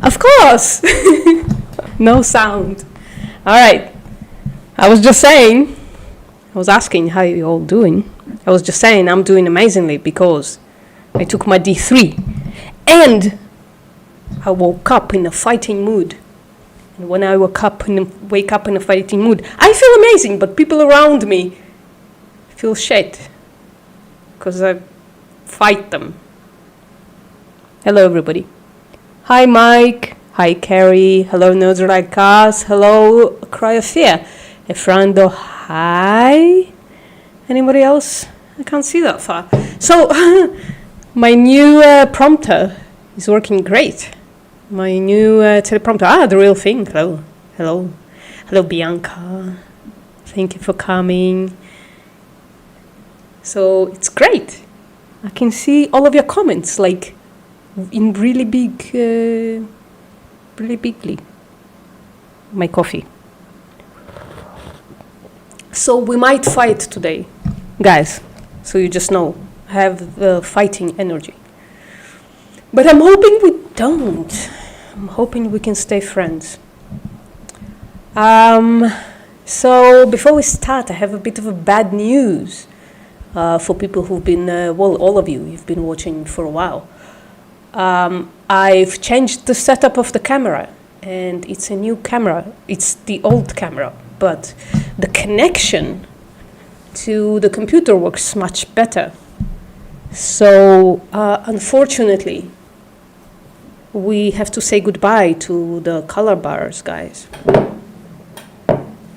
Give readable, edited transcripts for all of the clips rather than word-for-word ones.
Of course! No sound. Alright. I was just saying, I was asking how you all doing. I was just saying I'm doing amazingly because I took my D3 and I woke up in a fighting mood. And when I wake up in a fighting mood, I feel amazing, but people around me feel shit because I fight them. Hello, everybody. Hi, Mike. Hi, Carrie. Hello, Nerds Like Us. Hello, Cry of Fear. Efrando, hi. Anybody else? I can't see that far. So, my new prompter is working great. My new teleprompter. The real thing. Hello. Hello. Hello, Bianca. Thank you for coming. So, it's great. I can see all of your comments, like, in really bigly. My coffee. So, we might fight today. Guys, so you just know, I have the fighting energy. But I'm hoping we don't. I'm hoping we can stay friends. So before we start, I have a bit of a bad news for people who've been, all of you, you've been watching for a while. I've changed the setup of the camera, and it's a new camera. It's the old camera, but the connection to the computer works much better. So unfortunately, we have to say goodbye to the color bars, guys.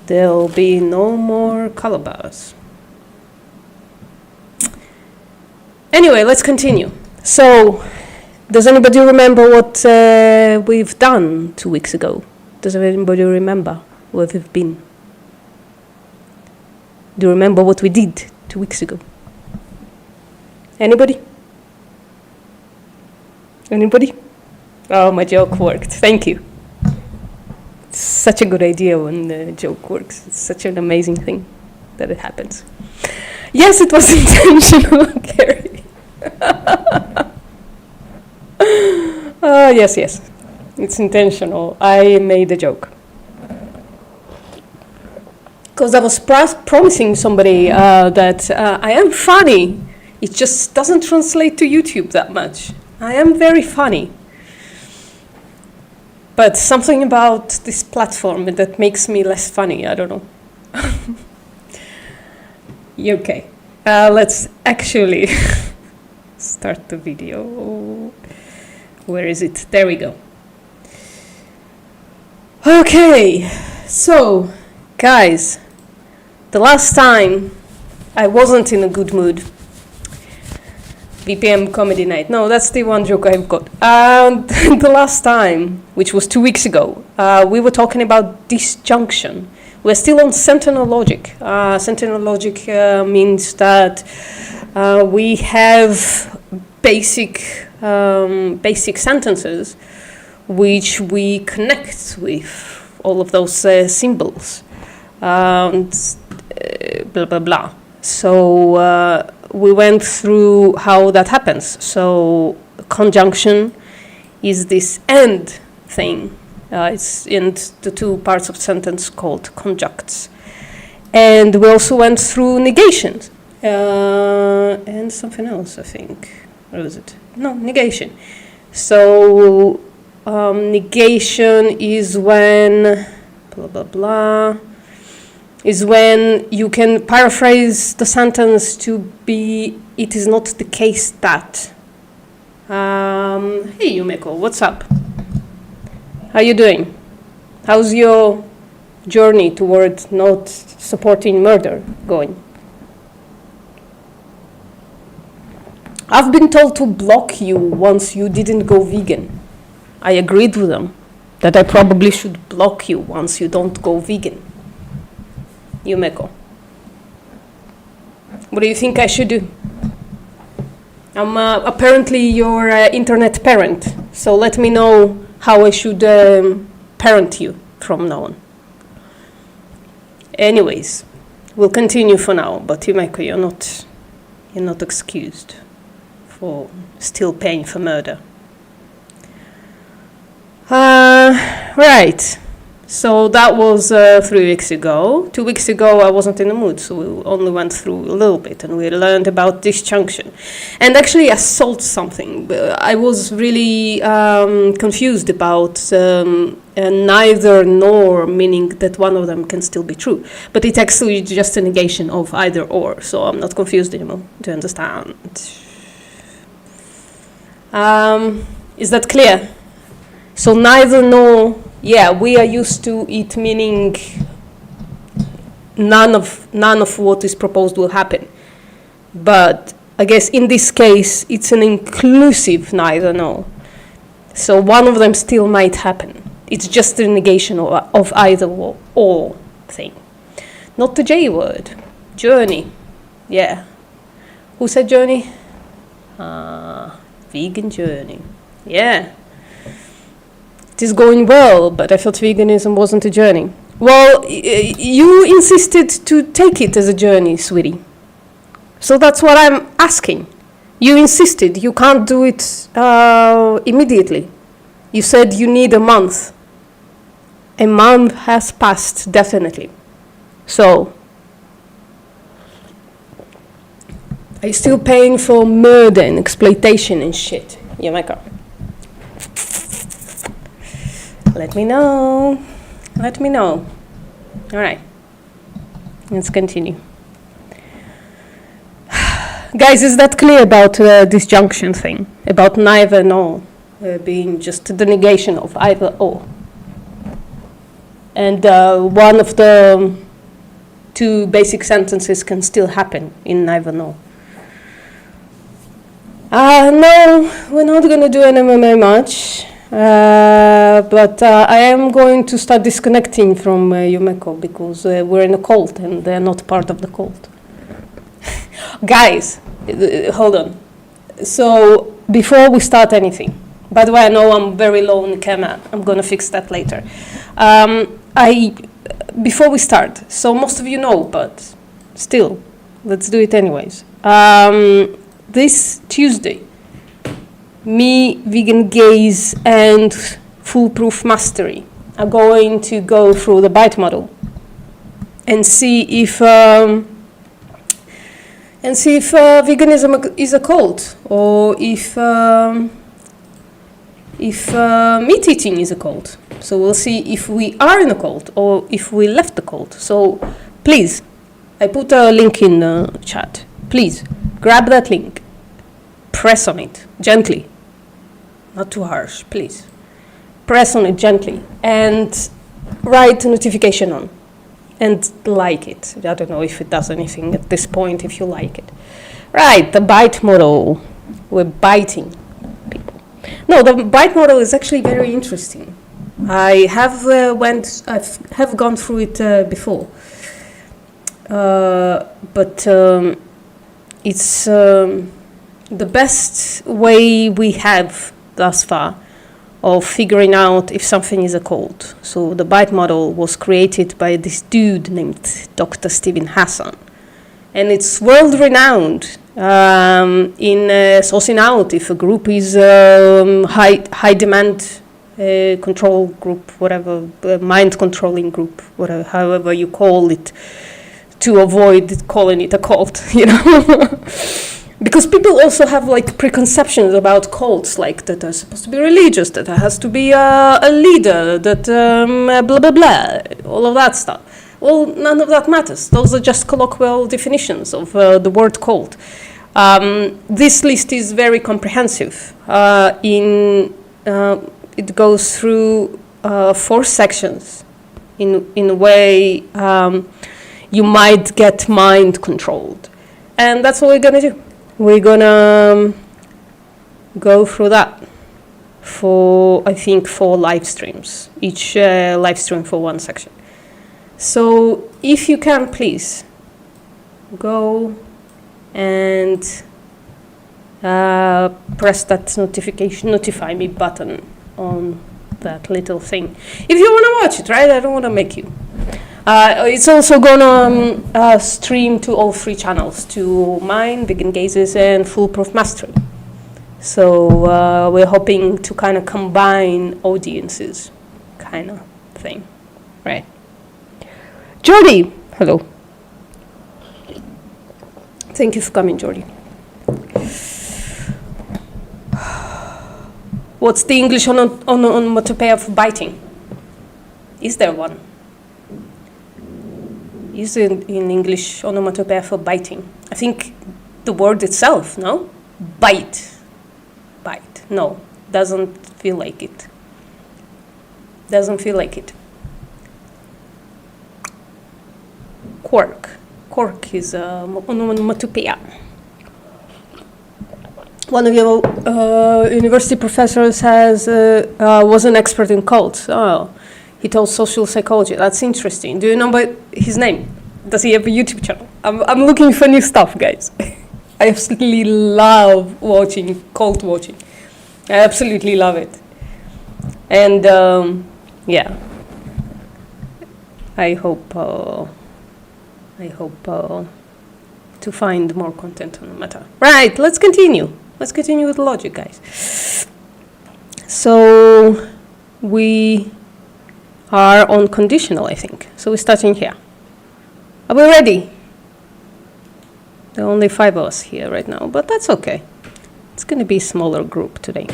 There'll be no more color bars. Anyway, let's continue. So, does anybody remember what we've done 2 weeks ago? Does anybody remember where we've been? Do you remember what we did 2 weeks ago? Anybody? Anybody? Oh, my joke worked. Thank you. It's such a good idea when the joke works. It's such an amazing thing that it happens. Yes, it was intentional, Gary. Yes. It's intentional. I made a joke. Because I was promising somebody that I am funny. It just doesn't translate to YouTube that much. I am very funny. But something about this platform that makes me less funny, I don't know. Okay, let's actually start the video. Where is it? There we go. Okay, so guys, the last time I wasn't in a good mood. VPM Comedy Night. No, that's the one joke I've got. The last time, which was 2 weeks ago, we were talking about disjunction. We're still on Sentinel logic. Sentinel logic means that we have basic sentences which we connect with all of those symbols. Blah, blah, blah. So we went through how that happens. So conjunction is this and thing. It's in the two parts of sentence called conjuncts. And we also went through negations. And something else, I think. What was it? No, negation. So negation is when blah, blah, blah. Is when you can paraphrase the sentence to be, it is not the case that. Hey, Yumeko, what's up? How you doing? How's your journey toward not supporting murder going? I've been told to block you once you didn't go vegan. I agreed with them that I probably should block you once you don't go vegan. Yumeko. What do you think I should do? I'm apparently your internet parent, so let me know how I should parent you from now on. Anyways, we'll continue for now, but Yumeko, you're not excused for still paying for murder. Right. So that was 3 weeks ago. 2 weeks ago, I wasn't in the mood, so we only went through a little bit, and we learned about disjunction. And actually, I solved something. I was really confused about neither nor, meaning that one of them can still be true. But it's actually just a negation of either or, so I'm not confused anymore. Do you understand? Is that clear? So neither nor, yeah, we are used to it meaning none of what is proposed will happen. But I guess in this case, it's an inclusive neither nor. So one of them still might happen. It's just a negation of either or thing. Not the J word, journey. Yeah. Who said journey? Vegan journey. Yeah. It is going well, but I thought veganism wasn't a journey. Well, you insisted to take it as a journey, sweetie. So that's what I'm asking. You insisted. You can't do it immediately. You said you need a month. A month has passed, definitely. So, are you still paying for murder and exploitation and shit? Yeah, my God. Let me know. Let me know. All right. Let's continue. Guys, is that clear about the disjunction thing? About neither nor being just the negation of either or? And one of the two basic sentences can still happen in neither nor. No, we're not going to do MMA much. But I am going to start disconnecting from Yumeko because we're in a cult and they're not part of the cult. Guys, hold on. So before we start anything, by the way, I know I'm very low on the camera. I'm going to fix that later. Before we start, so most of you know, but still, let's do it anyways. This Tuesday, me, Vegan Gaze, and Foolproof Mastery are going to go through the BITE model and see if veganism is a cult, or if meat eating is a cult. So we'll see if we are in a cult or if we left the cult. So please, I put a link in the chat. Please grab that link, press on it gently. Not too harsh, please. Press on it gently and write a notification on and like it. I don't know if it does anything at this point if you like it. Right, the BITE model. We're biting people. No, the BITE model is actually very interesting. I have gone through it before. But it's the best way we have thus far of figuring out if something is a cult. So the BITE model was created by this dude named Dr. Steven Hassan. And it's world-renowned in sourcing out if a group is high-demand control group, whatever, mind-controlling group, whatever, however you call it, to avoid calling it a cult, you know? Because people also have like preconceptions about cults, like that are supposed to be religious, that there has to be a leader, that blah blah blah, all of that stuff. Well, none of that matters. Those are just colloquial definitions of the word cult. This list is very comprehensive. It goes through 4 sections. In a way, you might get mind controlled, and that's what we're gonna do. We're gonna go through that for, I think, 4 live streams, each live stream for 1 section. So if you can, please go and press that notify me button on that little thing. If you want to watch it, right? I don't want to make you. It's also gonna stream to all 3 channels, to mine, Vegan Gazes, and Foolproof Mastery. So we're hoping to kind of combine audiences, kind of thing, right? Jordi, hello. Thank you for coming, Jordi. What's the English onomatopoeia for biting? Is there one? Is there in English onomatopoeia for biting? I think the word itself, no? Bite. Bite. No, doesn't feel like it. Doesn't feel like it. Quirk. Quirk is onomatopoeia. One of your university professors was an expert in cults. Oh, he taught social psychology. That's interesting. Do you know his name? Does he have a YouTube channel? I'm looking for new stuff, guys. I absolutely love watching cult watching. I absolutely love it. And yeah, I hope to find more content on the matter. Right, let's continue. Let's continue with logic, guys. So we are on conditional, I think. So we're starting here. Are we ready? There are only 5 of us here right now, but that's okay. It's going to be a smaller group today.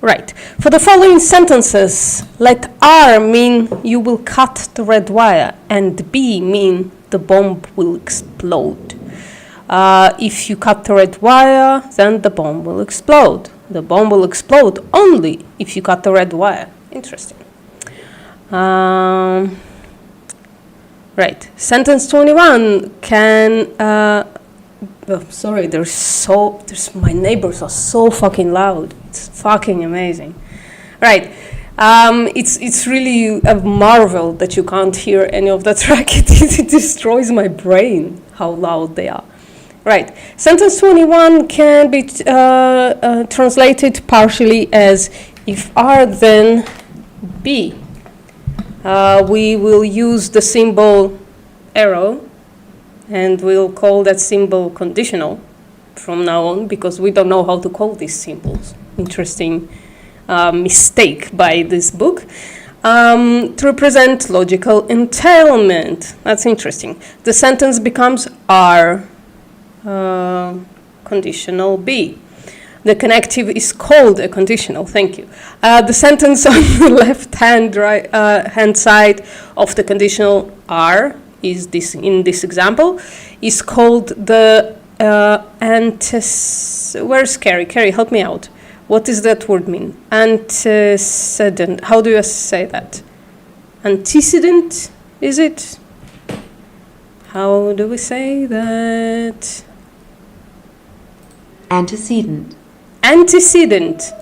Right. For the following sentences, let R mean you will cut the red wire and B mean the bomb will explode. If you cut the red wire, then the bomb will explode. The bomb will explode only if you cut the red wire. Interesting. Right. Sentence 21 can... sorry, my neighbors are so fucking loud. It's fucking amazing. Right. It's really a marvel that you can't hear any of that racket. It destroys my brain how loud they are. Right. Sentence 21 can be translated partially as if R then B. We will use the symbol arrow and we'll call that symbol conditional from now on because we don't know how to call these symbols. Interesting mistake by this book. To represent logical entailment. That's interesting. The sentence becomes R conditional B. The connective is called a conditional. Thank you. The sentence on the left hand hand side of the conditional R is this in this example is called the where's Carrie? Carrie, help me out. What does that word mean? Antecedent. How do you say that? Antecedent, is it? How do we say that? Antecedent. Antecedent.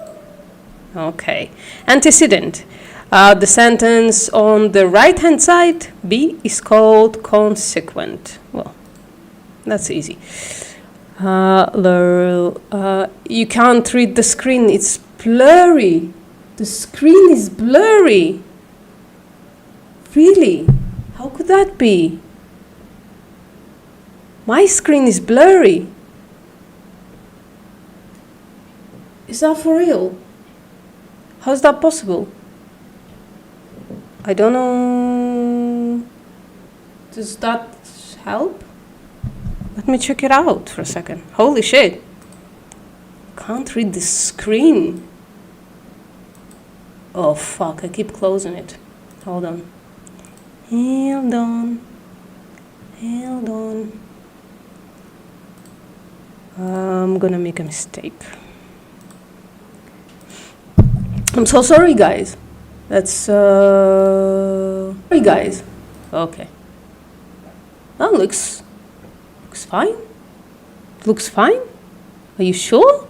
Okay. Antecedent. The sentence on the right-hand side, B, is called consequent. Well, that's easy. You can't read the screen. It's blurry. The screen is blurry. Really? How could that be? My screen is blurry. Is that for real? How's that possible? I don't know. Does that help? Let me check it out for a second. Holy shit. Can't read the screen. Oh fuck, I keep closing it. Hold on. Hold on. Hold on. I'm gonna make a mistake. I'm so sorry, guys. That's sorry, guys. Okay. That looks fine. Looks fine. Are you sure?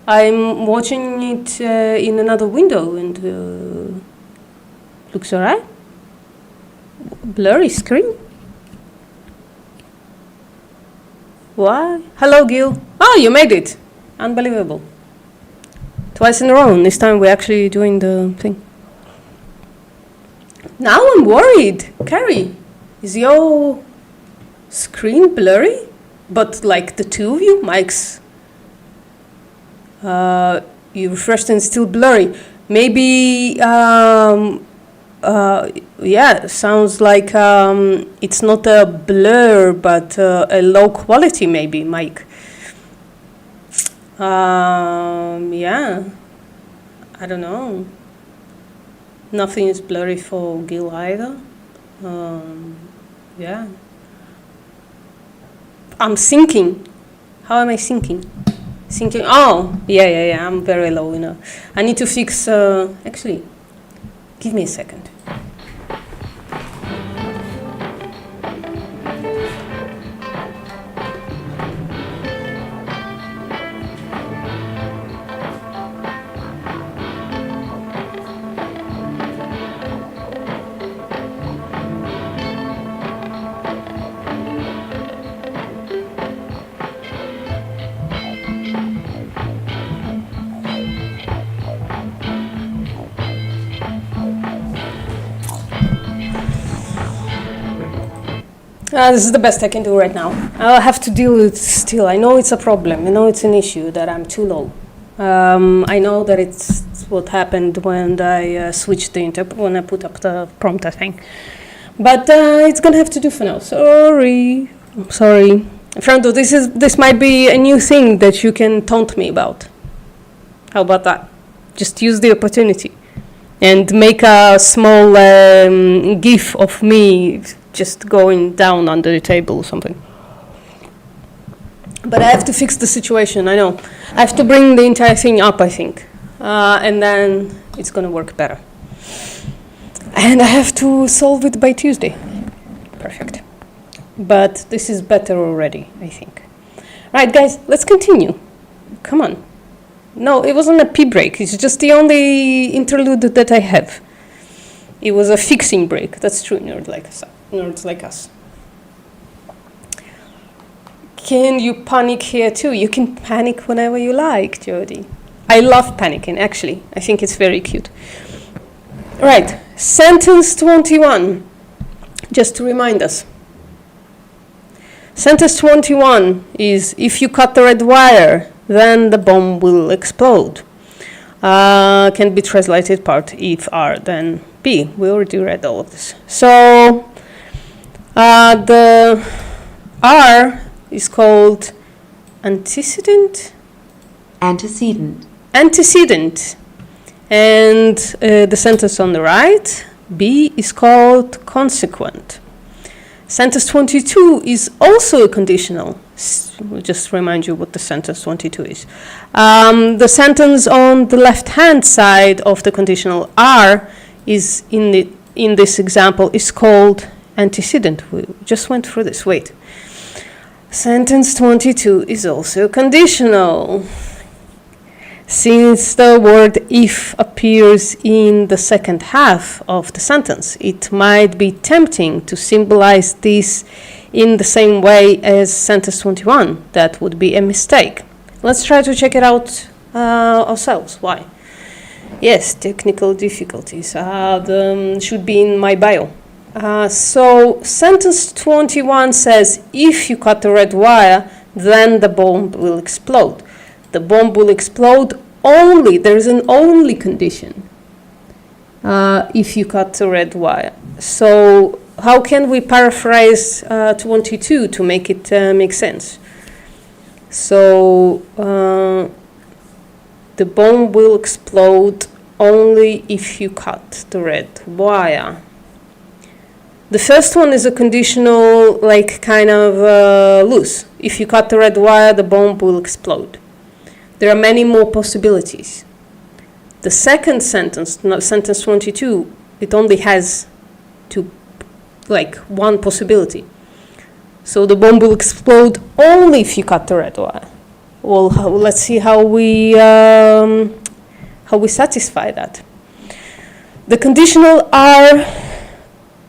I'm watching it in another window and looks alright. Blurry screen. Why? Hello, Gil. Oh, you made it. Unbelievable. Twice in a row. This time we're actually doing the thing. Now I'm worried. Carrie, is your screen blurry? But like the two of you, Mike's You refreshed and it's still blurry. Maybe, yeah, sounds like it's not a blur, but a low quality maybe, Mike. Yeah, I don't know. Nothing is blurry for Gil either. Yeah. I'm syncing. How am I syncing? Syncing. Oh, yeah. I'm very low, you know. I need to fix. Actually, give me a second. This is the best I can do right now. I'll have to deal with it still. I know it's a problem. I know it's an issue that I'm too low. I know that it's what happened when I switched the when I put up the prompter thing. But it's gonna have to do for now. Sorry. I'm sorry. Franco, this might be a new thing that you can taunt me about. How about that? Just use the opportunity and make a small GIF of me just going down under the table or something. But I have to fix the situation, I know. I have to bring the entire thing up, I think. And then it's gonna work better. And I have to solve it by Tuesday. Perfect. But this is better already, I think. Right, guys, let's continue. Come on. No, it wasn't a pee break. It's just the only interlude that I have. It was a fixing break. That's true, nerds like us. Can you panic here too? You can panic whenever you like, Jody. I love panicking, actually. I think it's very cute. Right, sentence 21. Just to remind us. Sentence 21 is, if you cut the red wire, then the bomb will explode. Can be translated part if R, then B. We already read all of this. So the R is called antecedent. Antecedent. Antecedent. And the sentence on the right, B, is called consequent. Sentence 22 is also a conditional. We'll just remind you what the sentence 22 is. The sentence on the left-hand side of the conditional R is in this example is called antecedent. We just went through this. Wait. Sentence 22 is also conditional. Since the word if appears in the second half of the sentence, it might be tempting to symbolize this in the same way as sentence 21. That would be a mistake. Let's try to check it out ourselves. Why? Yes, technical difficulties should be in my bio. So sentence 21 says, if you cut the red wire, then the bomb will explode. The bomb will explode only, there is an only condition, if you cut the red wire. So how can we paraphrase 22 to make it make sense? So the bomb will explode only if you cut the red wire. The first one is a conditional, like kind of loose. If you cut the red wire, the bomb will explode. There are many more possibilities. The second sentence, sentence 22, it only has one possibility. So the bomb will explode only if you cut the red wire. Well, let's see how we satisfy that. The conditional R,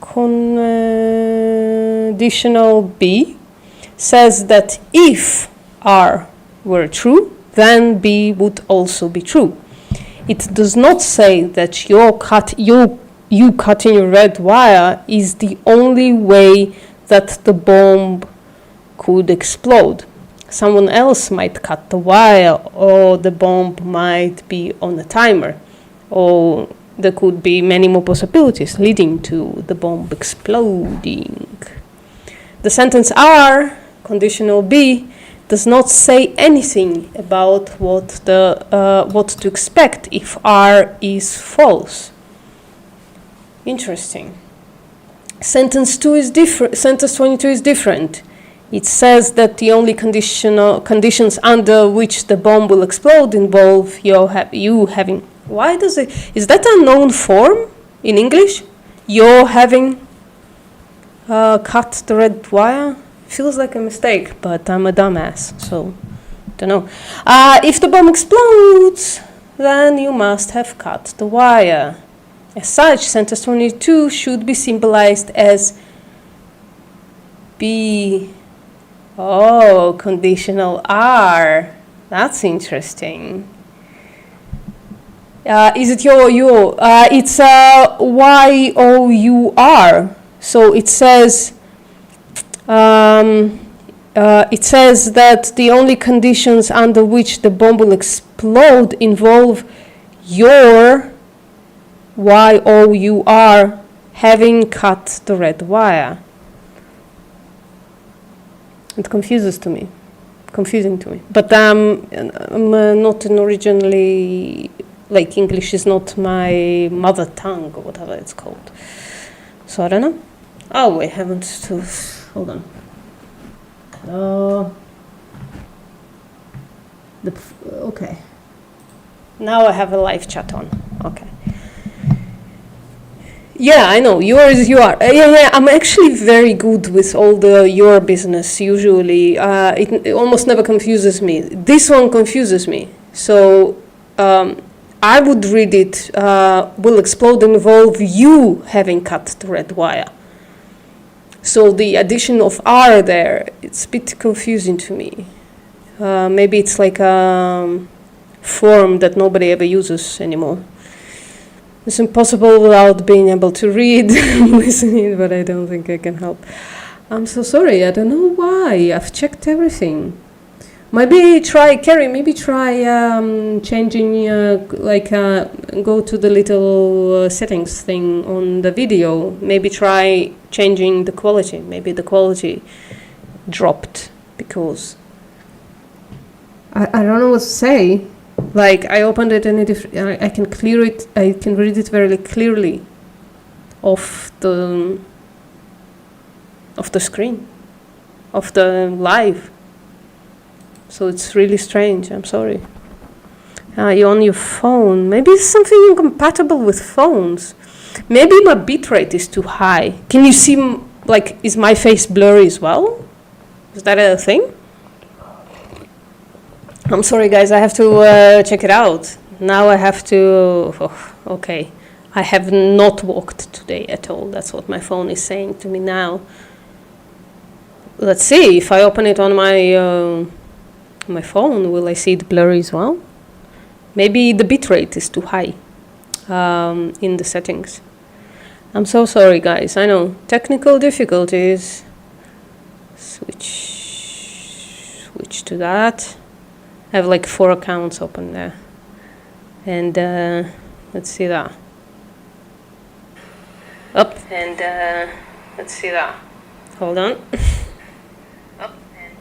conditional B, says that if R were true, then B would also be true. It does not say that you cutting your red wire is the only way that the bomb could explode. someone else might cut the wire, or the bomb might be on a timer, or there could be many more possibilities leading to the bomb exploding. The sentence R, conditional B, does not say anything about what to expect if R is false. Interesting. Sentence 2 is different. Sentence 22 is different. It says that the only conditions under which the bomb will explode involve you having. Why does it? Is that a known form in English? You're having cut the red wire. Feels like a mistake, but I'm a dumbass, so don't know. If the bomb explodes, then you must have cut the wire. As such, sentence 22 should be symbolized as B. Oh, conditional R. That's interesting. Is it your? It's Y-O-U-R. So it says that the only conditions under which the bomb will explode involve your Y-O-U-R having cut the red wire. It confusing to me. But I'm not an originally, like, English is not my mother tongue or whatever it's called. So I don't know. Oh, wait, hold on. Okay. Now I have a live chat on. Okay. Yeah, I know. Yours, you are. Yeah. I'm actually very good with all the your business. Usually, it almost never confuses me. This one confuses me. So, I would read it. Will explode involve you having cut the red wire. So the addition of R there, it's a bit confusing to me. Maybe it's like a form that nobody ever uses anymore. It's impossible without being able to read. I'm listening, but I don't think I can help. I'm so sorry. I don't know why. I've checked everything. Maybe try, Carrie, changing, go to the little settings thing on the video. Maybe try changing the quality. Maybe the quality dropped because I don't know what to say. Like, I opened it and I can clear it, I can read it very clearly off the screen, of the live. So it's really strange, I'm sorry. You're on your phone. Maybe it's something incompatible with phones. Maybe my bitrate is too high. Can you see, like, is my face blurry as well? Is that a thing? I'm sorry, guys, I have to check it out. Now I have to, okay. I have not walked today at all. That's what my phone is saying to me now. Let's see, if I open it on my phone, will I see it blurry as well? Maybe the bitrate is too high in the settings. I'm so sorry, guys. I know, technical difficulties. Switch to that. I have like 4 accounts open there. And let's see that. Up and let's see that. Hold on. Up and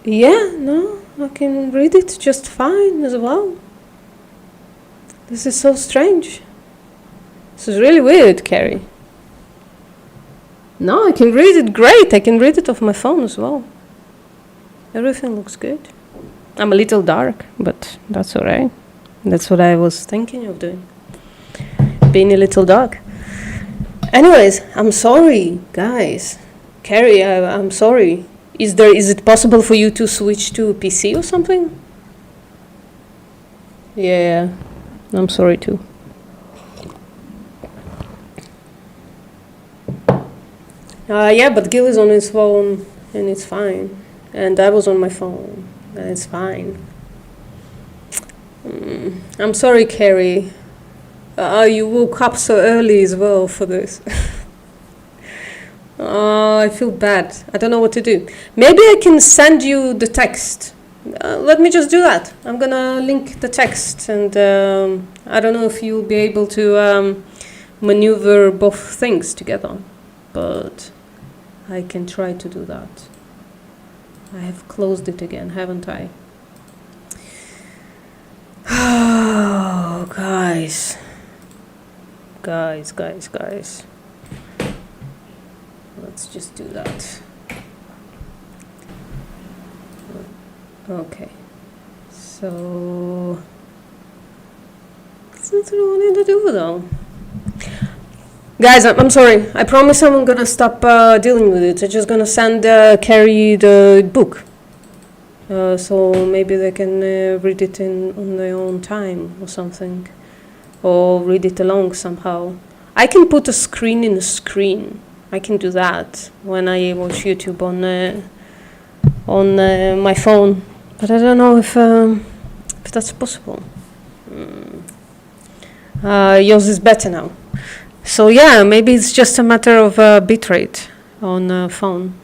yeah, no, I can read it just fine as well. This is so strange. This is really weird, Carrie. No, I can read it great. I can read it off my phone as well. Everything looks good. I'm a little dark, but that's alright. That's what I was thinking of doing. Being a little dark. Anyways, I'm sorry, guys. Carrie, I'm sorry. Is it possible for you to switch to PC or something? Yeah, I'm sorry too. Yeah, but Gil is on his phone and it's fine. And I was on my phone and it's fine. I'm sorry, Carrie. You woke up so early as well for this. I feel bad. I don't know what to do. Maybe I can send you the text. Let me just do that. I'm gonna link the text, and I don't know if you'll be able to maneuver both things together, but I can try to do that. I have closed it again, haven't I? Oh, guys. Guys. Let's just do that. Okay. So that's what I wanted to do though. Guys, I'm sorry. I promise I'm gonna stop dealing with it. I'm just gonna send Carrie the book. So maybe they can read it on their own time or something. Or read it along somehow. I can put a screen in a screen. I can do that when I watch YouTube on my phone. But I don't know if that's possible. Yours is better now. So yeah, maybe it's just a matter of bitrate on phone.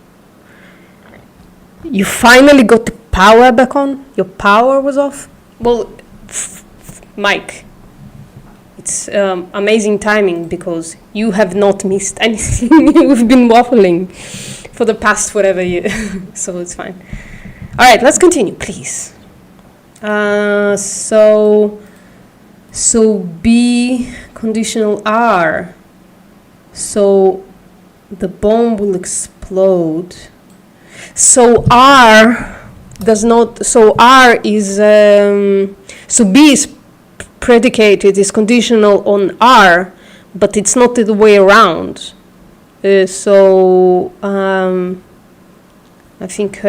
You finally got the power back on? Your power was off? Well, Mike, it's amazing timing because you have not missed anything. You've been waffling for the past whatever year, so it's fine. All right, let's continue, please. So B conditional R. So the bomb will explode. So R does not. So R is. So B is predicated, is conditional on R, but it's not the way around. I think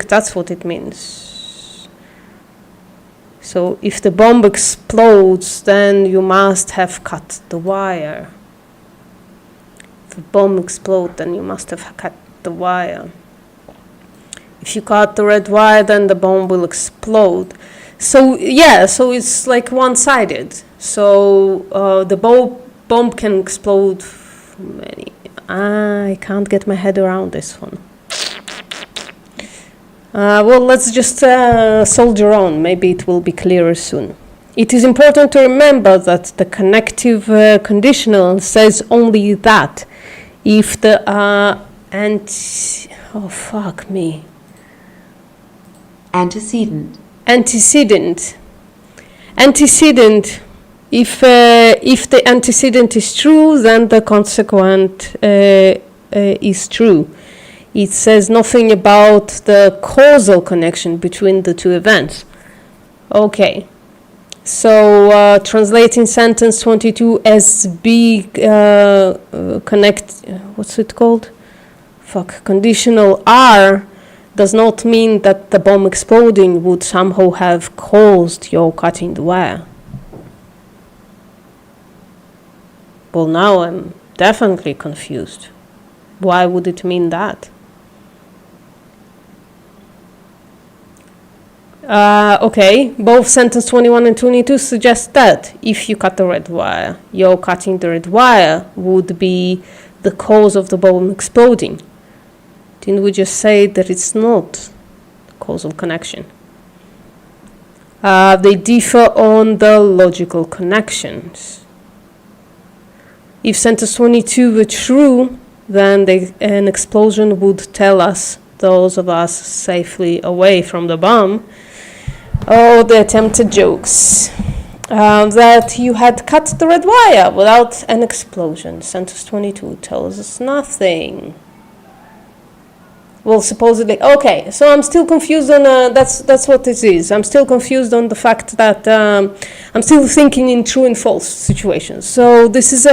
that's what it means. So if the bomb explodes, then you must have cut the wire. If the bomb explodes, then you must have cut the wire. If you cut the red wire, then the bomb will explode. So yeah, so it's like one-sided. So the bomb can explode. I can't get my head around this one. Well, let's just soldier on. Maybe it will be clearer soon. It is important to remember that the connective conditional says only that if the Antecedent. If the antecedent is true, then the consequent is true. It says nothing about the causal connection between the two events. Okay, so translating sentence 22 as B what's it called? Conditional R does not mean that the bomb exploding would somehow have caused your cutting the wire. Well, now I'm definitely confused. Why would it mean that? Okay, both sentence 21 and 22 suggest that if you cut the red wire, your cutting the red wire would be the cause of the bomb exploding. Didn't we just say that it's not causal connection? They differ on the logical connections. If sentence 22 were true, then an explosion would tell us, those of us safely away from the bomb, oh, the attempted jokes, that you had cut the red wire without an explosion. Sentence 22 tells us nothing. Well, supposedly, okay, so I'm still confused on, that's what this is. I'm still confused on the fact that I'm still thinking in true and false situations. So this is,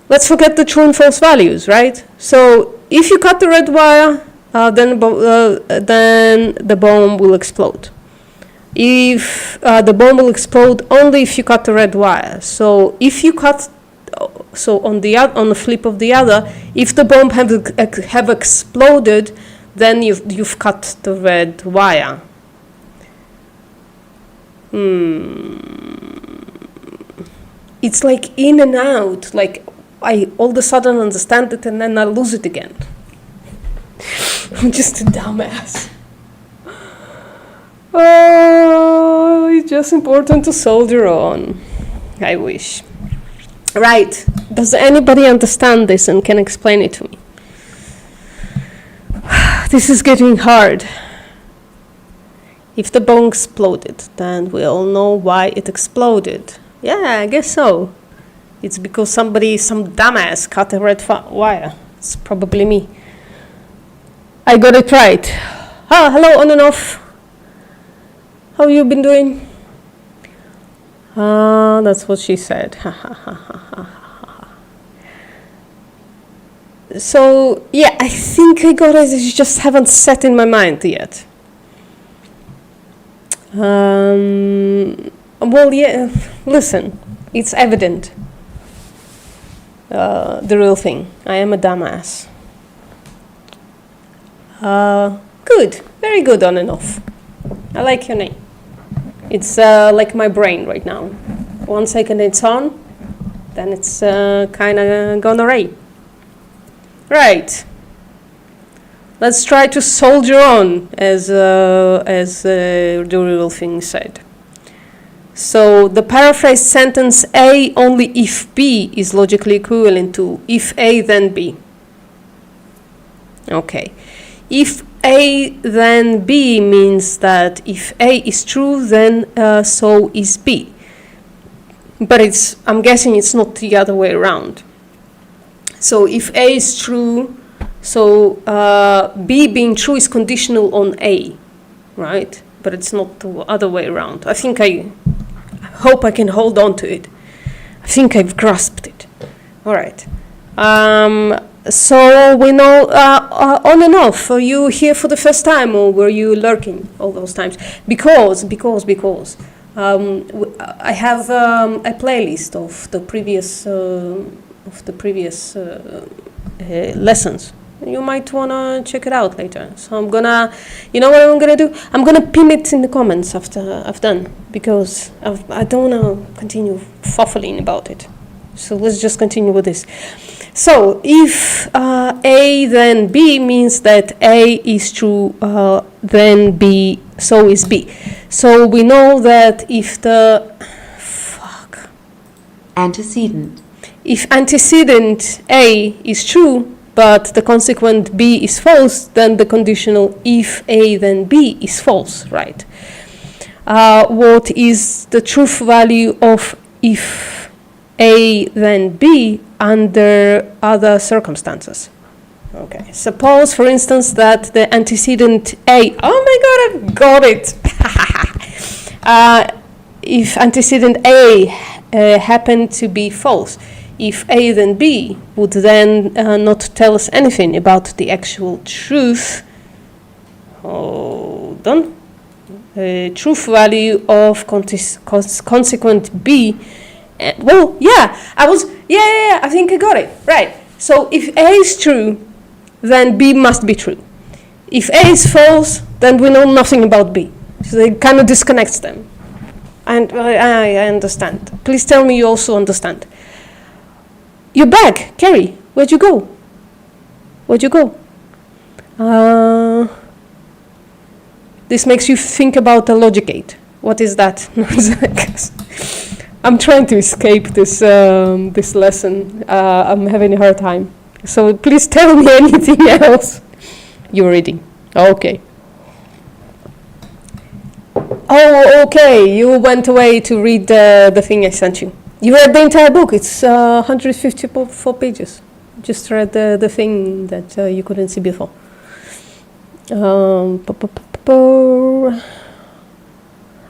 let's forget the true and false values, right? So if you cut the red wire, then the bomb will explode. If the bomb will explode only if you cut the red wire. So if you cut, so on the flip of the other, if the bomb have exploded, then you've cut the red wire. It's like in and out. Like I all of a sudden understand it and then I lose it again. I'm just a dumbass. Oh, it's just important to soldier on. I wish. Right. Does anybody understand this and can explain it to me? This is getting hard. If the bomb exploded, then we all know why it exploded. Yeah, I guess so. It's because some dumbass cut a red wire. It's probably me. I got it right. Ah, hello, on and off. How you been doing? That's what she said. So, yeah, I think I got it. I just haven't set in my mind yet. Well, yeah, listen, it's evident. The real thing. I am a dumbass. Good. Very good, on and off. I like your name. It's like my brain right now. 1 second it's on, then it's kind of gone away. Right. Let's try to soldier on, as the real thing said. So the paraphrased sentence A only if B is logically equivalent to if A then B. Okay. If A then B means that if A is true, then so is B. But I'm guessing it's not the other way around. So if A is true, so B being true is conditional on A, right? But it's not the other way around. I hope I can hold on to it. I think I've grasped it. All right. So we know on and off. Are you here for the first time, or were you lurking all those times? Because I have a playlist of the previous lessons. You might wanna check it out later. So I'm gonna, you know what I'm gonna do? I'm gonna pin it in the comments after I've done, because I don't wanna continue fuffling about it. So let's just continue with this. So if A then B means that A is true, then B, so is B. So we know that if if antecedent A is true, but the consequent B is false, then the conditional if A then B is false, right? What is the truth value of if A then B under other circumstances? Okay, suppose for instance that the antecedent A, oh my god, I've got it! If antecedent A happened to be false, if A then B would then not tell us anything about the actual truth. Hold on. Truth value of consequent B. Well, yeah, I think I got it. Right. So if A is true, then B must be true. If A is false, then we know nothing about B. So they kind of disconnects them. And I understand. Please tell me you also understand. You're back, Kerry. Where'd you go? This makes you think about the logic gate. What is that? I'm trying to escape this this lesson. I'm having a hard time. So please tell me anything else. You're reading. Okay. Oh, okay. You went away to read the thing I sent you. You read the entire book. It's 154 pages. Just read the thing that you couldn't see before.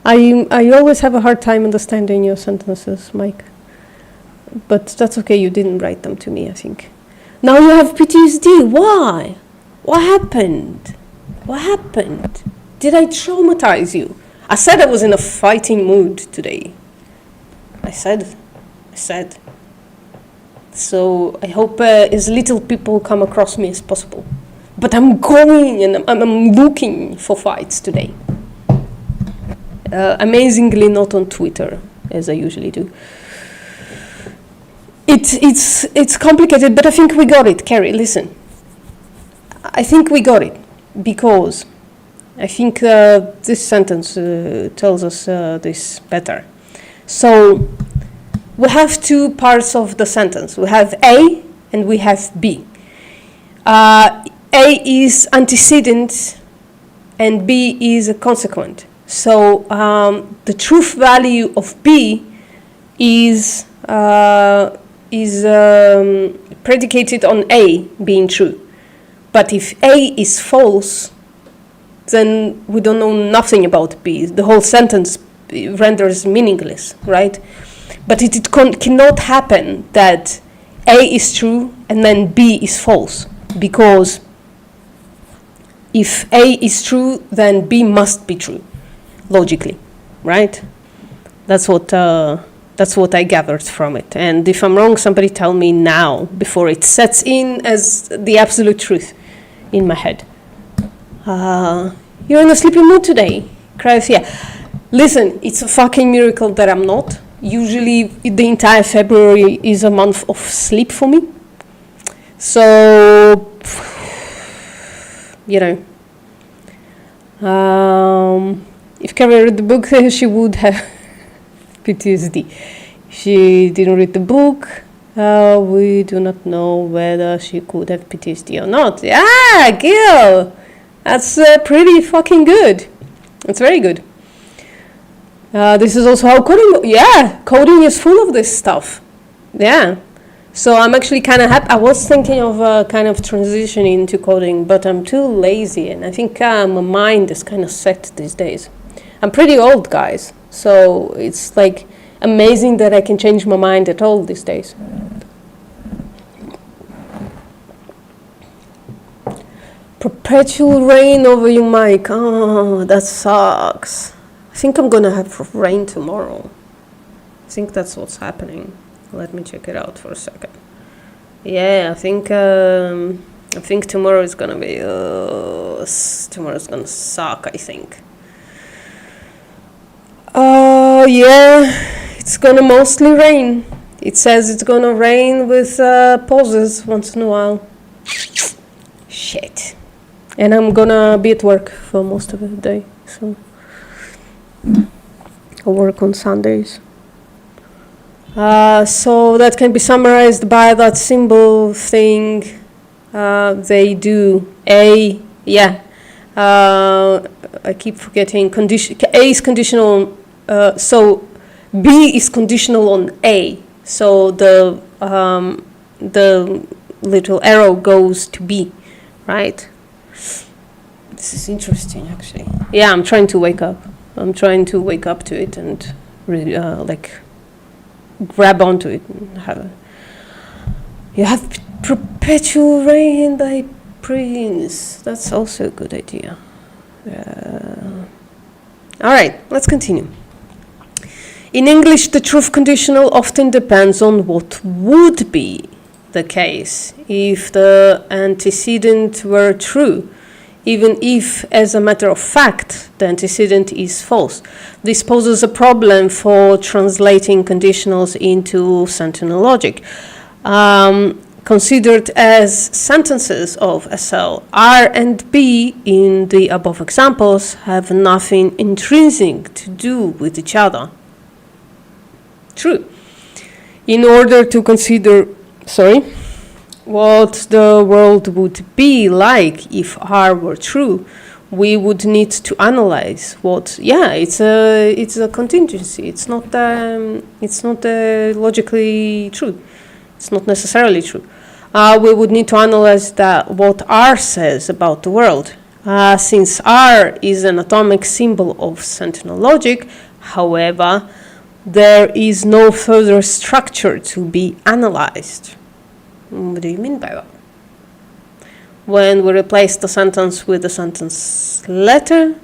I always have a hard time understanding your sentences, Mike. But that's okay. You didn't write them to me, I think. Now you have PTSD. Why? What happened? Did I traumatize you? I said I was in a fighting mood today. I said. So I hope as little people come across me as possible. But I'm going and I'm looking for fights today. Amazingly not on Twitter, as I usually do. It's complicated, but I think we got it, Carrie. Listen, I think we got it because I think this sentence tells us this better. So we have two parts of the sentence. We have A and we have B. A is antecedent and B is a consequent. So the truth value of B is predicated on A being true. But if A is false, then we don't know nothing about B. The whole sentence renders meaningless, right? But it cannot happen that A is true and then B is false, because if A is true, then B must be true, logically, right? That's what I gathered from it. And if I'm wrong, somebody tell me now, before it sets in as the absolute truth in my head. You're in a sleepy mood today, Kraus. Yeah. Listen, it's a fucking miracle that I'm not. Usually the entire February is a month of sleep for me. So, you know, if Carrie read the book, she would have PTSD. She didn't read the book. We do not know whether she could have PTSD or not. Yeah, Gil! That's pretty fucking good. It's very good. This is also how coding... Yeah, coding is full of this stuff. Yeah. So I'm actually kind of happy. I was thinking of kind of transitioning to coding, but I'm too lazy, and I think my mind is kind of set these days. I'm pretty old, guys, so it's like amazing that I can change my mind at all these days. Perpetual rain over your mic. Oh, that sucks. I think I'm gonna have rain tomorrow. I think that's what's happening. Let me check it out for a second. Yeah, I think tomorrow is gonna be tomorrow's gonna suck, I think. Yeah, it's gonna mostly rain. It says it's gonna rain with pauses once in a while. Shit. And I'm gonna be at work for most of the day, so I'll work on Sundays. So that can be summarized by that symbol thing they do. A, yeah. I keep forgetting. A is conditional. So B is conditional on A. So the little arrow goes to B, right? This is interesting, actually. Yeah, I'm trying to wake up. I'm trying to wake up to it and grab onto it and have a... You have Perpetual Rain by Prince. That's also a good idea. All right, let's continue. In English, the truth conditional often depends on what would be the case if the antecedent were true, even if, as a matter of fact, the antecedent is false. This poses a problem for translating conditionals into sentinel logic. Considered as sentences of SL, R and B in the above examples have nothing intrinsic to do with each other. True. In order to consider, what the world would be like if R were true, we would need to analyze what. Yeah, it's a contingency. It's not logically true. It's not necessarily true. We would need to analyze what R says about the world. Since R is an atomic symbol of sentinel logic, however, there is no further structure to be analyzed. What do you mean by that? When we replace the sentence with the sentence letter,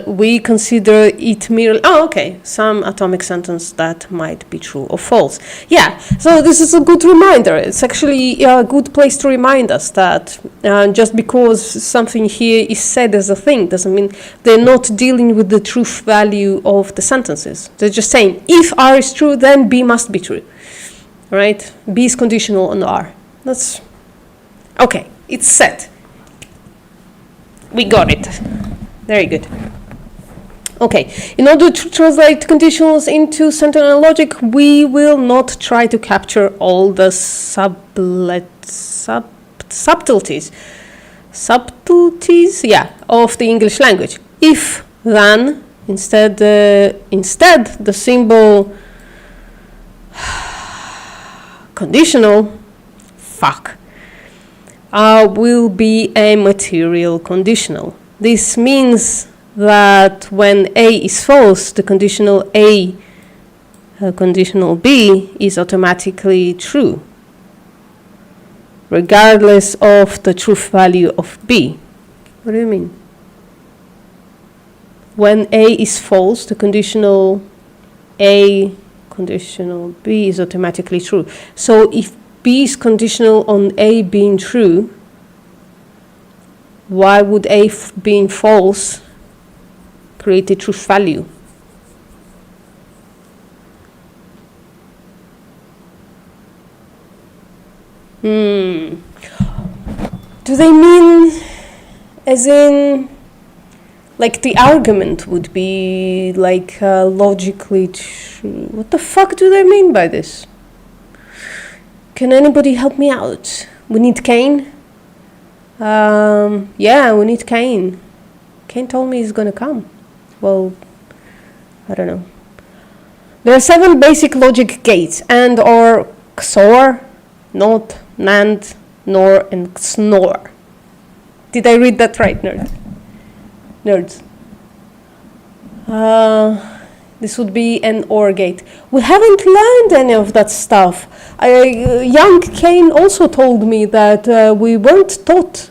we consider it merely, some atomic sentence that might be true or false. Yeah, so this is a good reminder. It's actually a good place to remind us that just because something here is said as a thing doesn't mean they're not dealing with the truth value of the sentences. They're just saying, if R is true, then B must be true. right? B is conditional on R. That's okay. It's set. We got it. Very good. Okay, in order to translate conditionals into sentence logic, we will not try to capture all the subtleties, of the English language. If, then, instead the symbol conditional, will be a material conditional. This means that when A is false, the conditional A, conditional B, is automatically true, regardless of the truth value of B. What do you mean? When A is false, the conditional A, conditional B is automatically true. So if B is conditional on A being true, why would A being false create a truth value? Do they mean as in like the argument would be like logically true? What the fuck do they mean by this? Can anybody help me out? We need Kane. Yeah, we need Kane. Kane told me he's gonna come. Well, I don't know. There are 7 basic logic gates: AND, OR, XOR, NOT, NAND, NOR, and XNOR. Did I read that right, nerds? This would be an OR gate. We haven't learned any of that stuff. Young Kane also told me that we weren't taught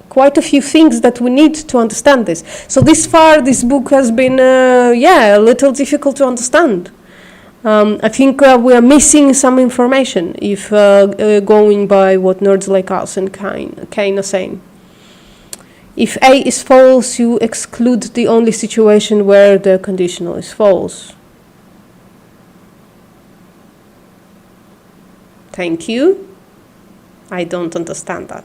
quite a few things that we need to understand this. So this far, this book has been, a little difficult to understand. I think we are missing some information if going by what nerds like us and Kane are saying. If A is false, you exclude the only situation where the conditional is false. Thank you. I don't understand that.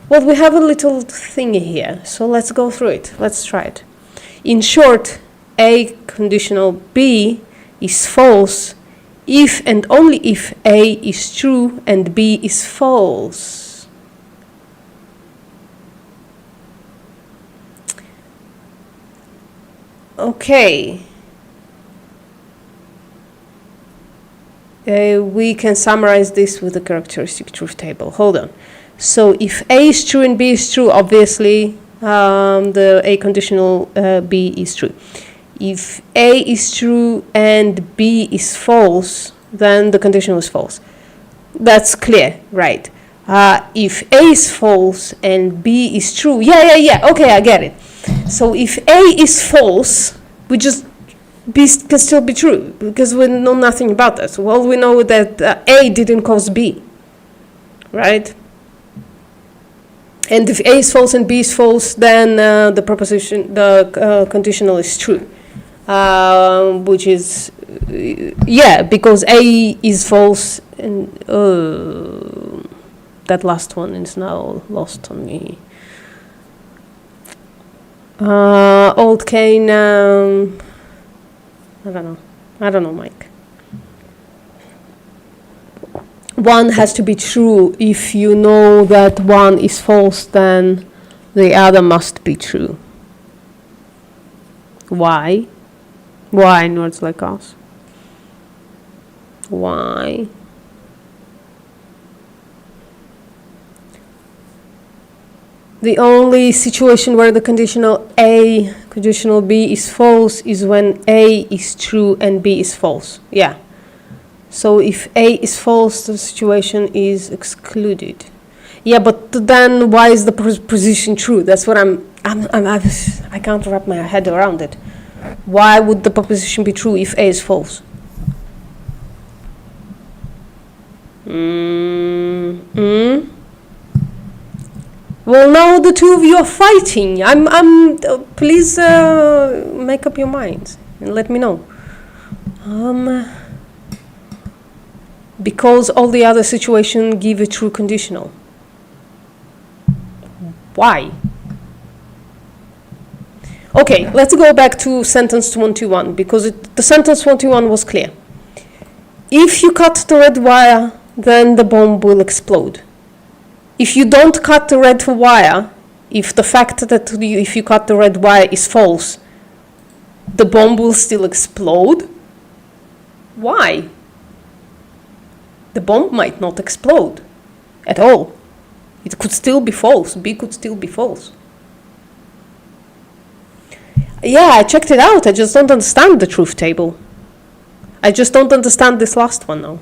Well, we have a little thingy here, so let's go through it. Let's try it. In short, A conditional B is false if and only if A is true and B is false. Okay. We can summarize this with the characteristic truth table. Hold on. So if A is true and B is true, obviously the A conditional B is true. If A is true and B is false, then the conditional is false. That's clear, right? If A is false and B is true, yeah, okay, I get it. So if A is false, B can still be true, because we know nothing about that. Well, we know that A didn't cause B, right? And if A is false and B is false, then the conditional is true, which is, because A is false, and that last one is now lost on me. Old Kane, I don't know, Mike. One has to be true. If you know that one is false, then the other must be true. Why? Why, nerds like us? Why? The only situation where the conditional A, conditional B is false is when A is true and B is false. Yeah. So if A is false, the situation is excluded. Yeah, but then why is the proposition true? That's what I can't wrap my head around it. Why would the proposition be true if A is false? Well, now the two of you are fighting. Please make up your minds and let me know. because all the other situations give a true conditional. Why? Okay, let's go back to sentence 21, because the sentence 21 was clear. If you cut the red wire, then the bomb will explode. If you don't cut the red wire, if the fact that if you cut the red wire is false, the bomb will still explode? Why? The bomb might not explode at all. It could still be false. B could still be false. Yeah, I checked it out. I just don't understand the truth table. I just don't understand this last one now.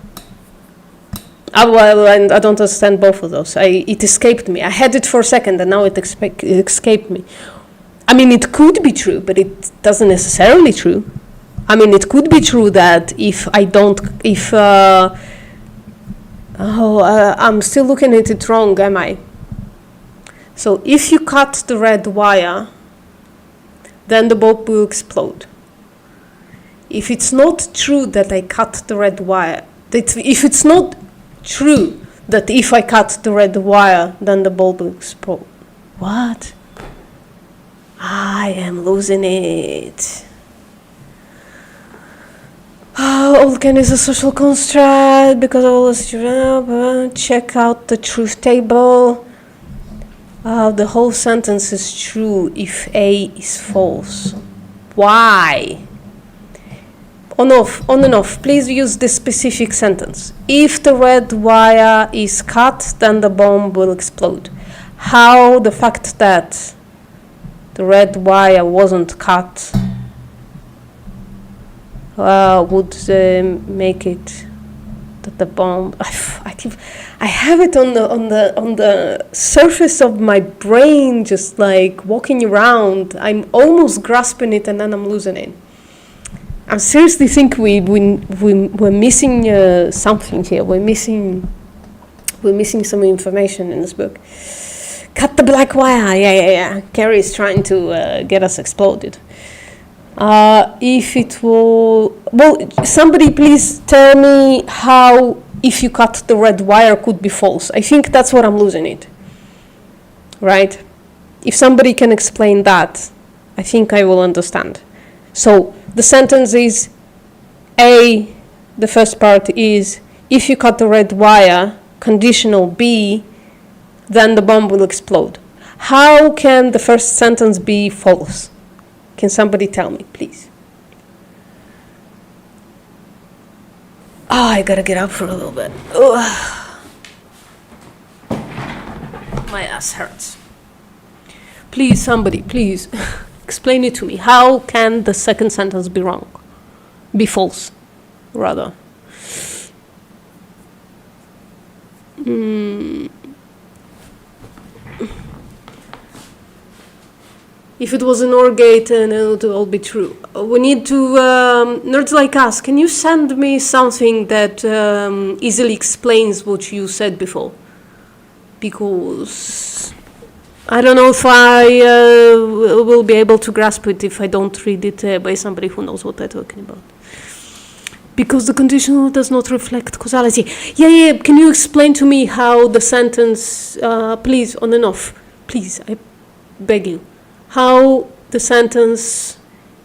Well, and I don't understand both of those. It escaped me. I had it for a second, and now it escaped me. I mean, it could be true, but it doesn't necessarily true. I mean, it could be true that I'm still looking at it wrong, am I? So if you cut the red wire, then the bulb will explode. If it's not true that I cut the red wire, if it's not true that if I cut the red wire, then the bulb will explode. What? I am losing it. Olken is a social construct because of all this. Check out the truth table. The whole sentence is true if A is false. Why? On and off. Please use this specific sentence. If the red wire is cut, then the bomb will explode. How the fact that the red wire wasn't cut would make it that the bomb. I have it on the surface of my brain, just like walking around. I'm almost grasping it, and then I'm losing it. I seriously think we're missing something here. We're missing some information in this book. Cut the black wire. Yeah. Carrie is trying to get us exploded. If it will, somebody please tell me how if you cut the red wire could be false. I think that's what I'm losing it. Right? If somebody can explain that, I think I will understand. So the sentence is A, the first part is, if you cut the red wire, conditional B, then the bomb will explode. How can the first sentence be false? Can somebody tell me, please? I gotta get up for a little bit. Ugh. My ass hurts. Please, somebody, please. Explain it to me. How can the second sentence be wrong? Be false, rather. If it was an OR gate, then it would all be true. We need to, nerds like us, can you send me something that easily explains what you said before? Because I don't know if I will be able to grasp it if I don't read it by somebody who knows what they're talking about. Because the conditional does not reflect causality. Yeah, can you explain to me how the sentence, please, on and off, please, I beg you. How the sentence,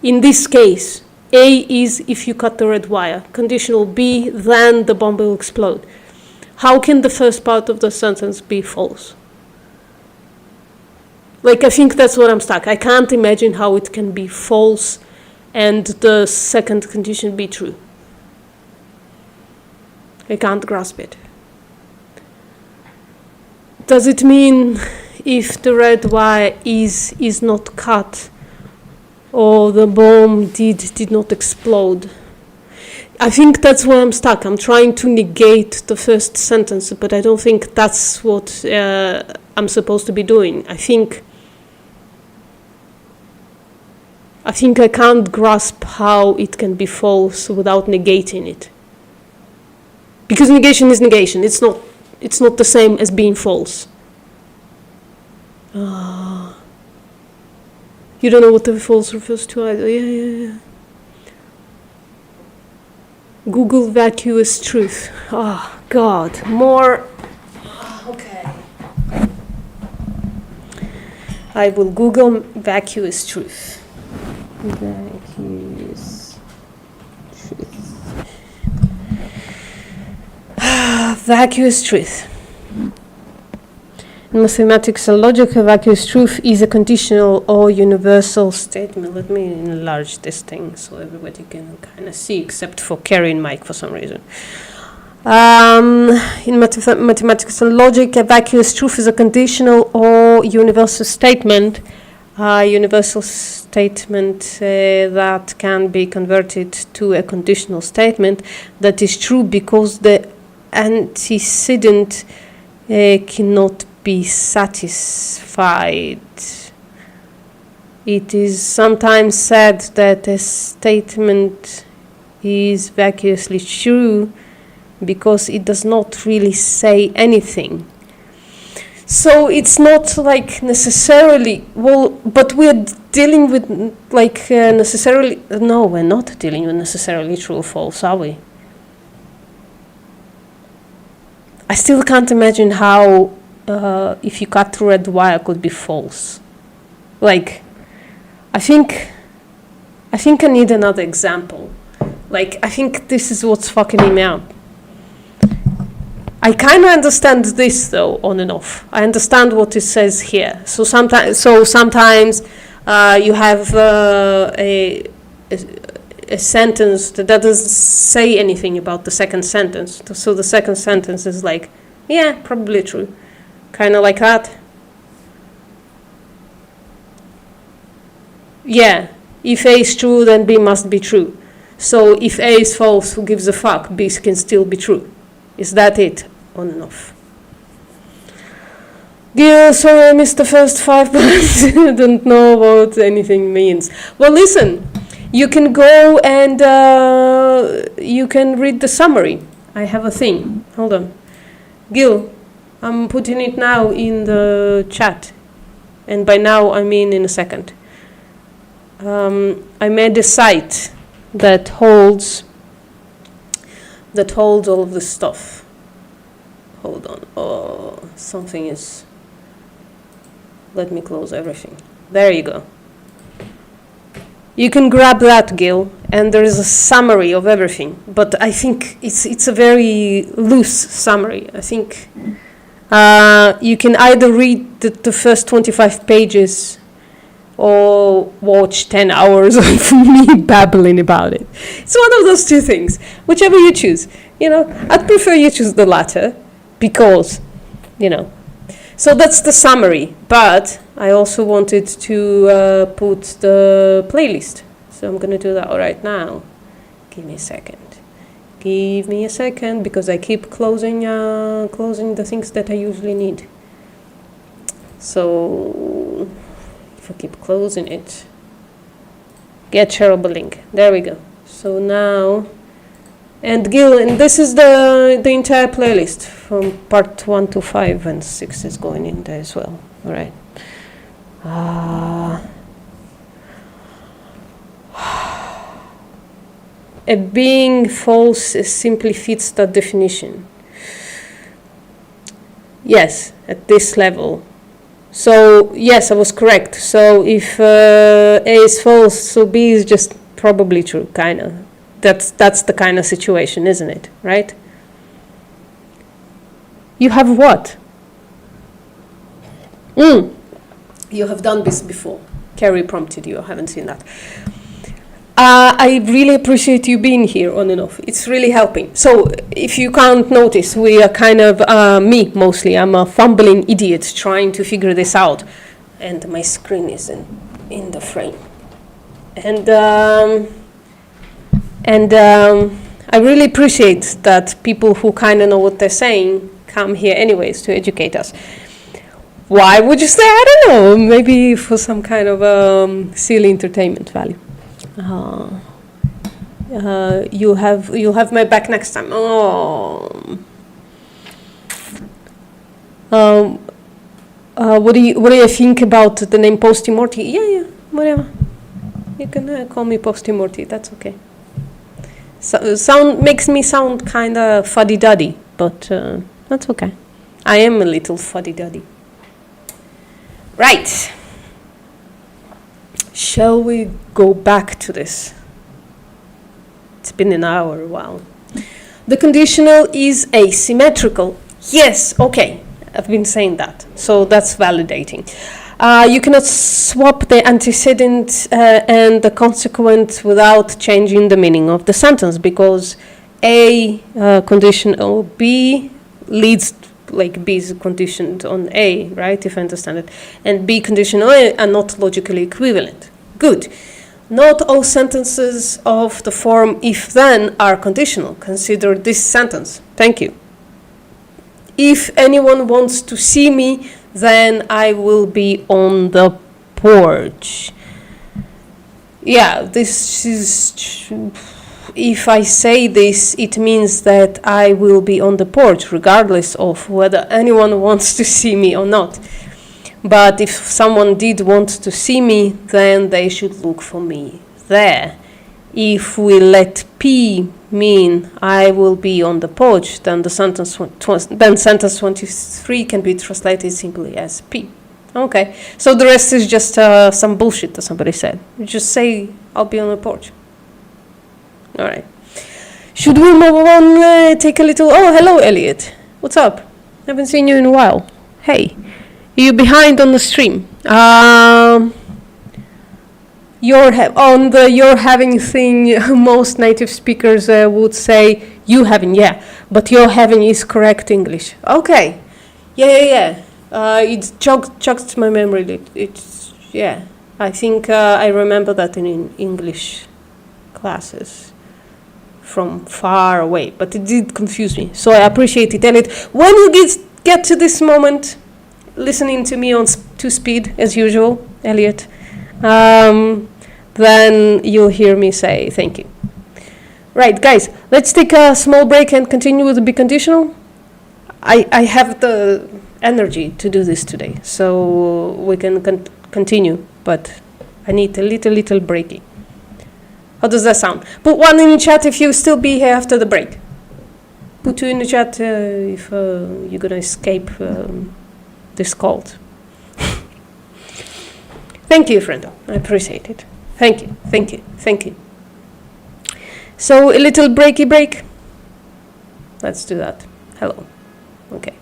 in this case, A is if you cut the red wire, conditional B, then the bomb will explode. How can the first part of the sentence be false? Like, I think that's what I'm stuck. I can't imagine how it can be false and the second condition be true. I can't grasp it. Does it mean if the red wire is not cut or the bomb did not explode? I think that's where I'm stuck. I'm trying to negate the first sentence, but I don't think that's what I'm supposed to be doing. I think I can't grasp how it can be false without negating it. Because negation is negation. It's not the same as being false. You don't know what the false refers to either. Yeah. Google vacuous truth. Oh, God. More. Okay. I will Google vacuous truth. Vacuous truth. Vacuous truth. In mathematics and logic, a vacuous truth is a conditional or universal statement. Let me enlarge this thing so everybody can kind of see, except for Carrie and Mike for some reason. In mathematics and logic, a vacuous truth is a conditional or universal statement. Universal statement that can be converted to a conditional statement that is true because the antecedent cannot be satisfied. It is sometimes said that a statement is vacuously true because it does not really say anything. So it's not like necessarily, well, but we're dealing with like necessarily, no, we're not dealing with necessarily true or false, are we? I still can't imagine how if you cut through a wire could be false. Like, I think I need another example. Like, I think this is what's fucking me up. I kind of understand this though, on and off. I understand what it says here. So sometimes you have a sentence that doesn't say anything about the second sentence. So the second sentence is like, yeah, probably true. Kind of like that. Yeah, if A is true, then B must be true. So if A is false, who gives a fuck? B can still be true. Is that it? On and off. Yeah, sorry I missed the first 5 minutes. I don't know what anything means. Well, listen, you can go and you can read the summary. I have a thing. Hold on. Gil, I'm putting it now in the chat. And by now, I mean in a second. I made a site that holds all of this stuff. Hold on. Oh, something is... Let me close everything. There you go. You can grab that, Gil, and there is a summary of everything. But I think it's a very loose summary. I think you can either read the first 25 pages or watch 10 hours of me babbling about it. It's one of those two things. Whichever you choose. You know, I'd prefer you choose the latter because, you know. So that's the summary, but I also wanted to put the playlist. So I'm going to do that right now. Give me a second. Give me a second because I keep closing the things that I usually need. So if I keep closing it, get shareable link. There we go. So now, and Gil, and this is the entire playlist from part 1 to 5 and 6 is going in there as well. All right. A being false simply fits that definition. Yes, at this level. So, yes, I was correct. So, if A is false, so B is just probably true, kind of. That's the kind of situation, isn't it? Right? You have what? You have done this before. Carrie prompted you. I haven't seen that. I really appreciate you being here on and off. It's really helping. So if you can't notice, we are kind of, me mostly, I'm a fumbling idiot trying to figure this out. And my screen is in the frame. And I really appreciate that people who kind of know what they're saying come here anyways to educate us. Why would you say? I don't know. Maybe for some kind of silly entertainment value. You'll have my back next time. What do you think about the name Posty Morty? Yeah, whatever. You can call me Posty Morty. That's okay. Sound makes me sound kind of fuddy-duddy, but that's okay. I am a little fuddy-duddy. Right. Shall we go back to this? It's been an hour, wow. The conditional is asymmetrical. Yes, okay. I've been saying that, so that's validating. You cannot swap the antecedent and the consequent without changing the meaning of the sentence, because A conditional B leads, like B is conditioned on A, right, if I understand it, and B conditional A are not logically equivalent. Good. Not all sentences of the form if-then are conditional. Consider this sentence. Thank you. If anyone wants to see me, then I will be on the porch. Yeah, this is... If I say this, it means that I will be on the porch, regardless of whether anyone wants to see me or not. But if someone did want to see me, then they should look for me there. If we let P mean I will be on the porch, then the sentence sentence 23 can be translated simply as P. Okay, so the rest is just some bullshit that somebody said. You just say I'll be on the porch. All right. Should we move on? Take a little. Oh, hello, Elliot. What's up? Haven't seen you in a while. Hey, are you behind on the stream? You're having thing. Most native speakers would say you having, yeah, but your having is correct English. Okay, yeah. It jogged my memory. It's yeah. I think I remember that in English classes from far away, but it did confuse me. So I appreciate it, Elliot. When you get to this moment, listening to me on 2 speed as usual, Elliot. Then you'll hear me say thank you. Right, guys, let's take a small break and continue with the be conditional. I have the energy to do this today, so we can continue, but I need a little breaking. How does that sound? Put 1 in the chat if you still be here after the break. Put 2 in the chat if you're gonna escape this cult. Thank you, friendo. I appreciate it. Thank you. So a little breaky break. Let's do that. Hello. Okay.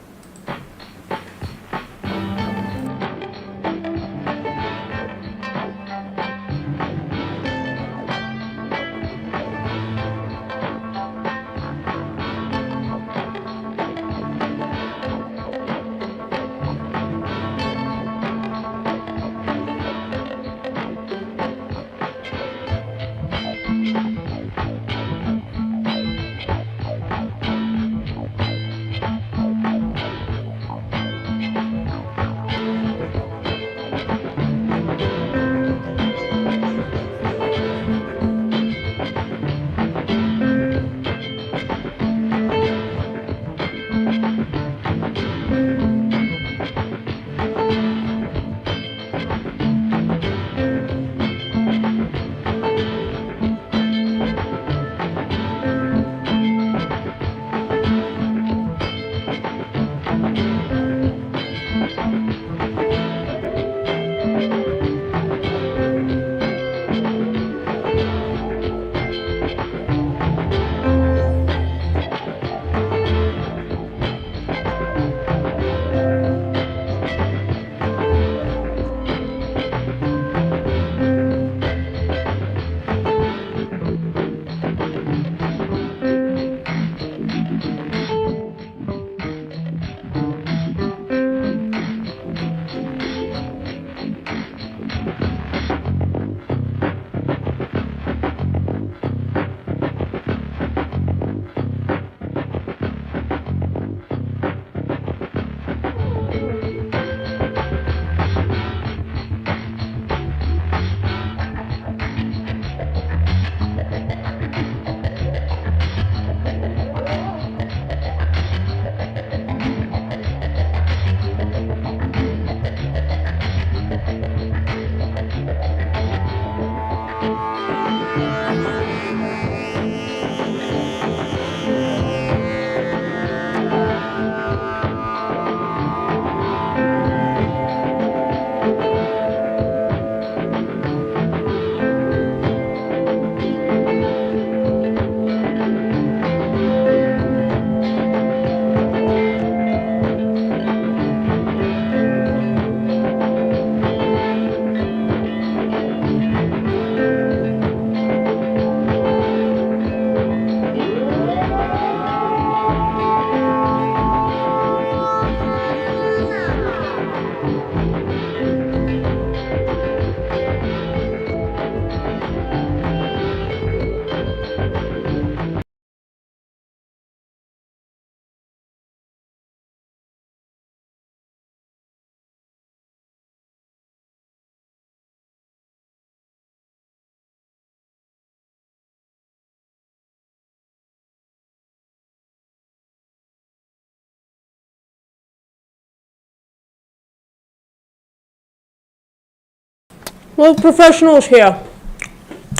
Well, professionals here.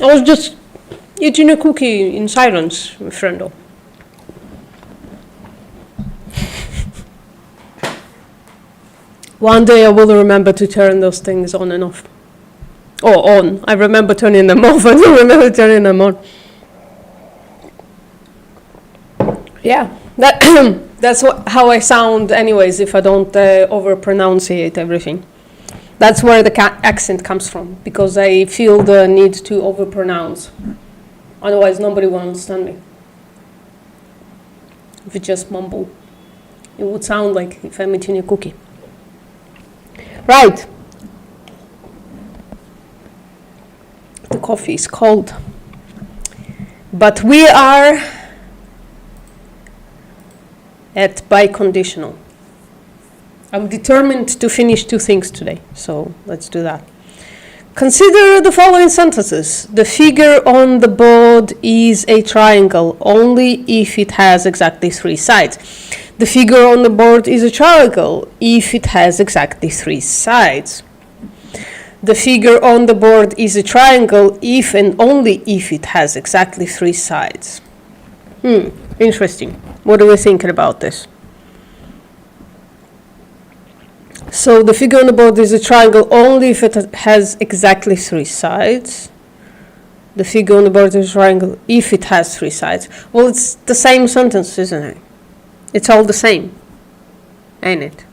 I was just eating a cookie in silence, friendo. One day I will remember to turn those things on and off. Or on. I remember turning them off. I don't remember turning them on. Yeah, that's how I sound anyways if I don't over-pronunciate everything. That's where the accent comes from, because I feel the need to over-pronounce. Otherwise, nobody will understand me. If you just mumble, it would sound like if I'm eating a cookie. Right. The coffee is cold. But we are at biconditional. I'm determined to finish 2 things today, so let's do that. Consider the following sentences. The figure on the board is a triangle only if it has exactly 3 sides. The figure on the board is a triangle if it has exactly 3 sides. The figure on the board is a triangle if and only if it has exactly 3 sides. Interesting. What are we thinking about this? So the figure on the board is a triangle only if it has exactly 3 sides. The figure on the board is a triangle if it has 3 sides. Well, it's the same sentence, isn't it? It's all the same, ain't it?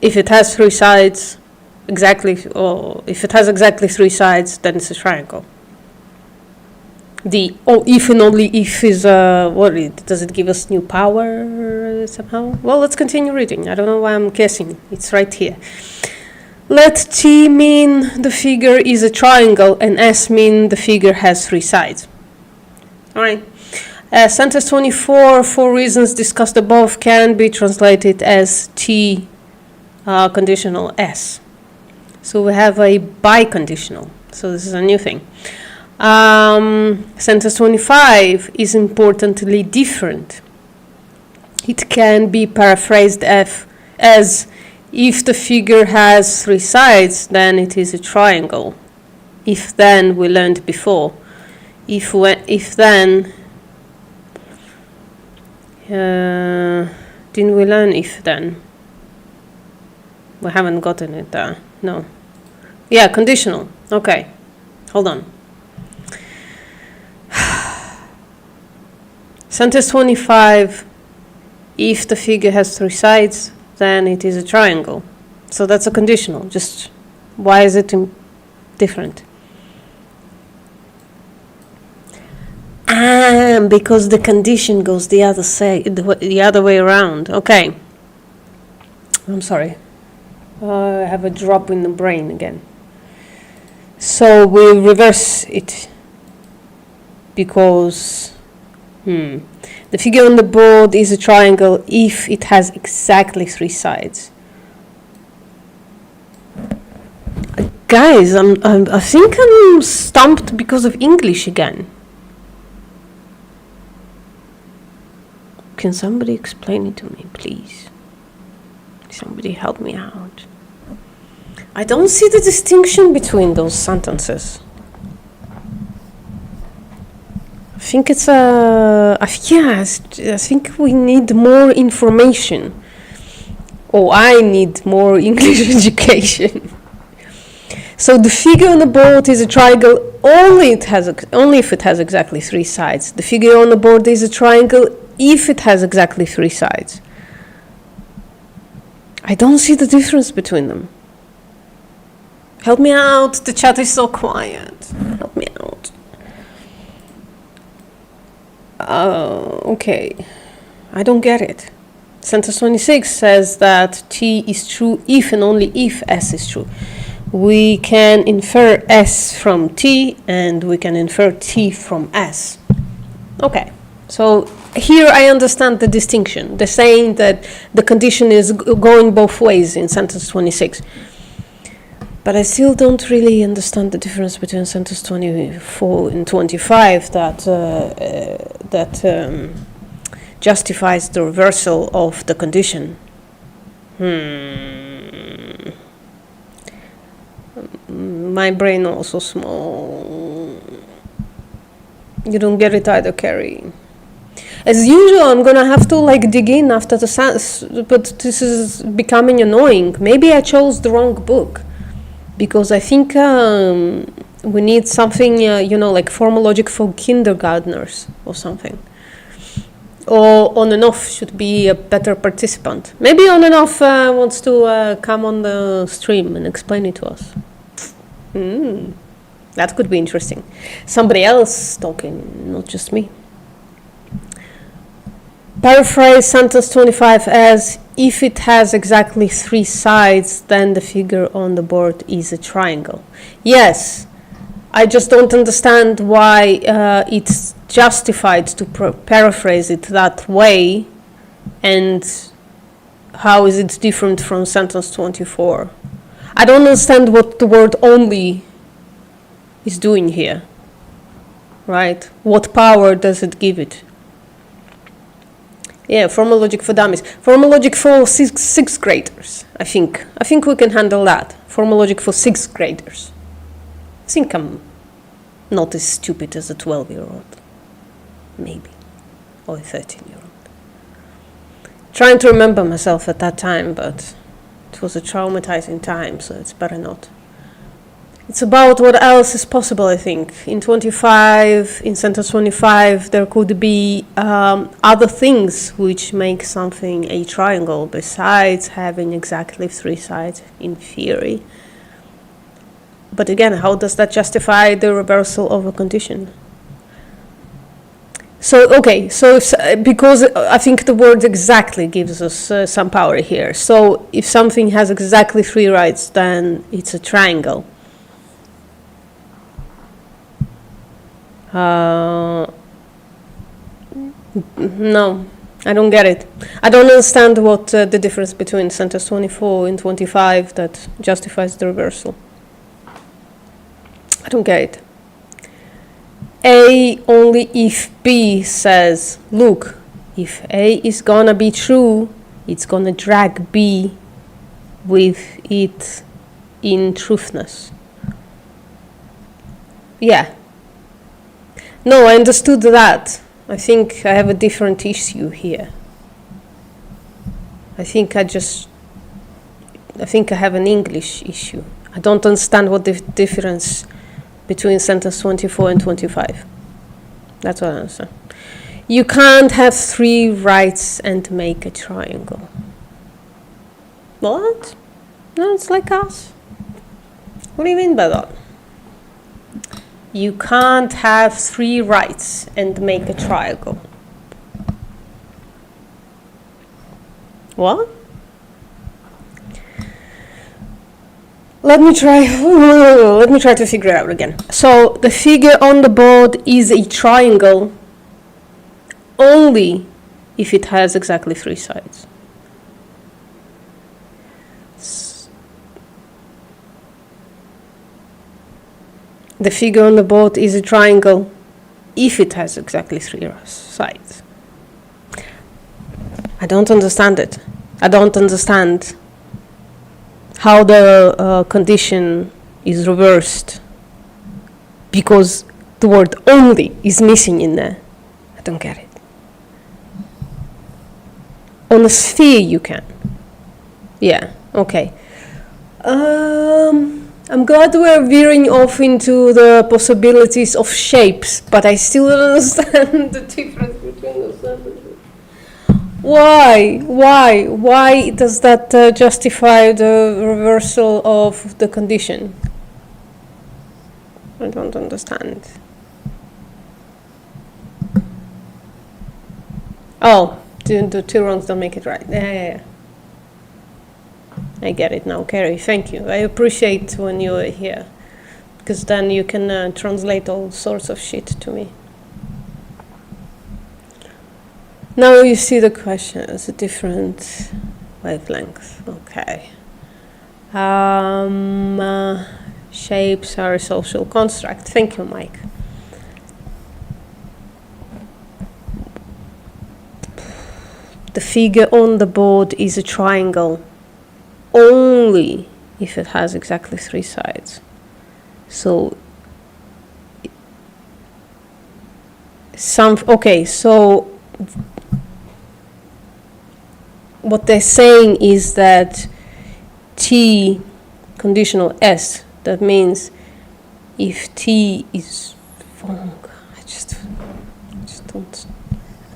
If it has 3 sides, or if it has exactly 3 sides, then it's a triangle. The if and only if is does it give us new power somehow? Well, let's continue reading. I don't know why I'm guessing. It's right here. Let T mean the figure is a triangle and S mean the figure has 3 sides. All right. Sentence 24, for reasons discussed above, can be translated as T conditional S. So we have a biconditional. So this is a new thing. Sentence 25 is importantly different. It can be paraphrased as if the figure has 3 sides, then it is a triangle. If then we learned before. If then didn't we learn if then? We haven't gotten it there. No. Yeah, conditional. Okay. Hold on. Sentence 25, if the figure has 3 sides, then it is a triangle. So that's a conditional. Just why is it different? Because the condition goes the other way around. Okay. I'm sorry. I have a drop in the brain again. So we reverse it because the figure on the board is a triangle if it has exactly 3 sides. Guys, I think I'm stumped because of English again. Can somebody explain it to me, please? Somebody help me out. I don't see the distinction between those sentences. I think it's I think we need more information. Or I need more English education. So the figure on the board is a triangle only if it has exactly 3 sides. The figure on the board is a triangle if it has exactly 3 sides. I don't see the difference between them. Help me out. The chat is so quiet. Help me out. Okay. I don't get it. Sentence 26 says that T is true if and only if S is true. We can infer S from T and we can infer T from S. Okay. So here I understand the distinction. They're saying that the condition is going both ways in sentence 26. But I still don't really understand the difference between sentence 24 and 25 that justifies the reversal of the condition. my brain also small. You don't get it either, Carrie. As usual, I'm gonna have to like dig in after the sense, but this is becoming annoying. Maybe I chose the wrong book, because I think we need something, like formal logic for kindergartners or something. Or On and Off should be a better participant. Maybe On and Off wants to come on the stream and explain it to us. That could be interesting. Somebody else talking, not just me. Paraphrase sentence 25 as, if it has exactly 3 sides, then the figure on the board is a triangle. Yes, I just don't understand why it's justified to paraphrase it that way, and how is it different from sentence 24? I don't understand what the word only is doing here, right? What power does it give it? Yeah, formal logic for dummies. Formal logic for sixth graders, I think. I think we can handle that. Formal logic for 6th graders. I think I'm not as stupid as a 12-year-old. Maybe. Or a 13-year-old. Trying to remember myself at that time, but it was a traumatizing time, so it's better not. It's about what else is possible, I think. In sentence 25, there could be other things which make something a triangle besides having exactly 3 sides in theory. But again, how does that justify the reversal of a condition? Because I think the word exactly gives us some power here. So if something has exactly 3 rights, then it's a triangle. No, I don't get it. I don't understand what the difference between sentence 24 and 25 that justifies the reversal. I don't get it. A only if B says, look, if A is gonna be true, it's gonna drag B with it in truthness. Yeah. No, I understood that. I think I have a different issue here. I think I have an English issue. I don't understand what the difference between sentence 24 and 25. That's what I understand. You can't have 3 rights and make a triangle. What? No, it's like us. What do you mean by that? You can't have 3 rights and make a triangle. What? Let me try to figure it out again. So the figure on the board is a triangle only if it has exactly 3 sides. The figure on the board is a triangle if it has exactly 3 sides. I don't understand it. I don't understand how the condition is reversed because the word only is missing in there. I don't get it. On a sphere you can. Yeah, okay. I'm glad we're veering off into the possibilities of shapes, but I still don't understand the difference between the sentences. Why does that justify the reversal of the condition? I don't understand. Oh, the 2 wrongs don't make it right. Yeah. I get it now, Carrie. Thank you. I appreciate when you're here, because then you can translate all sorts of shit to me. Now you see the question as a different wavelength. Okay. Shapes are a social construct. Thank you, Mike. The figure on the board is a triangle only if it has exactly 3 sides. So so what they're saying is that T conditional S, that means if T is wrong, I just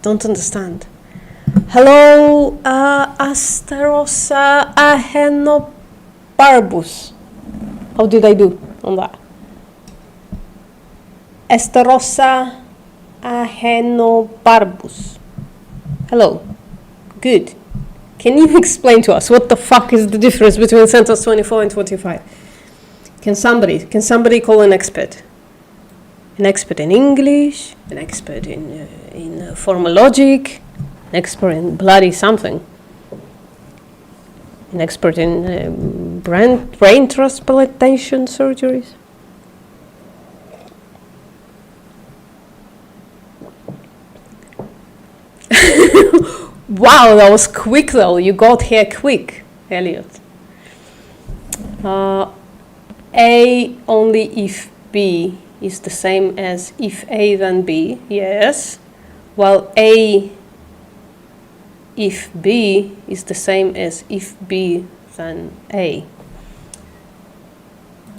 don't understand. Hello, Asterosa ahenobarbus. How did I do on that? Asterosa ahenobarbus. Hello. Good. Can you explain to us what the fuck is the difference between sentence 24 and 25? Can somebody call an expert? An expert in English, an expert in formal logic, an expert in bloody something, an expert in brain transplantation surgeries. Wow, that was quick though. You got here quick, Elliot. A only if B is the same as if A then B, yes. While A if B is the same as if B then A.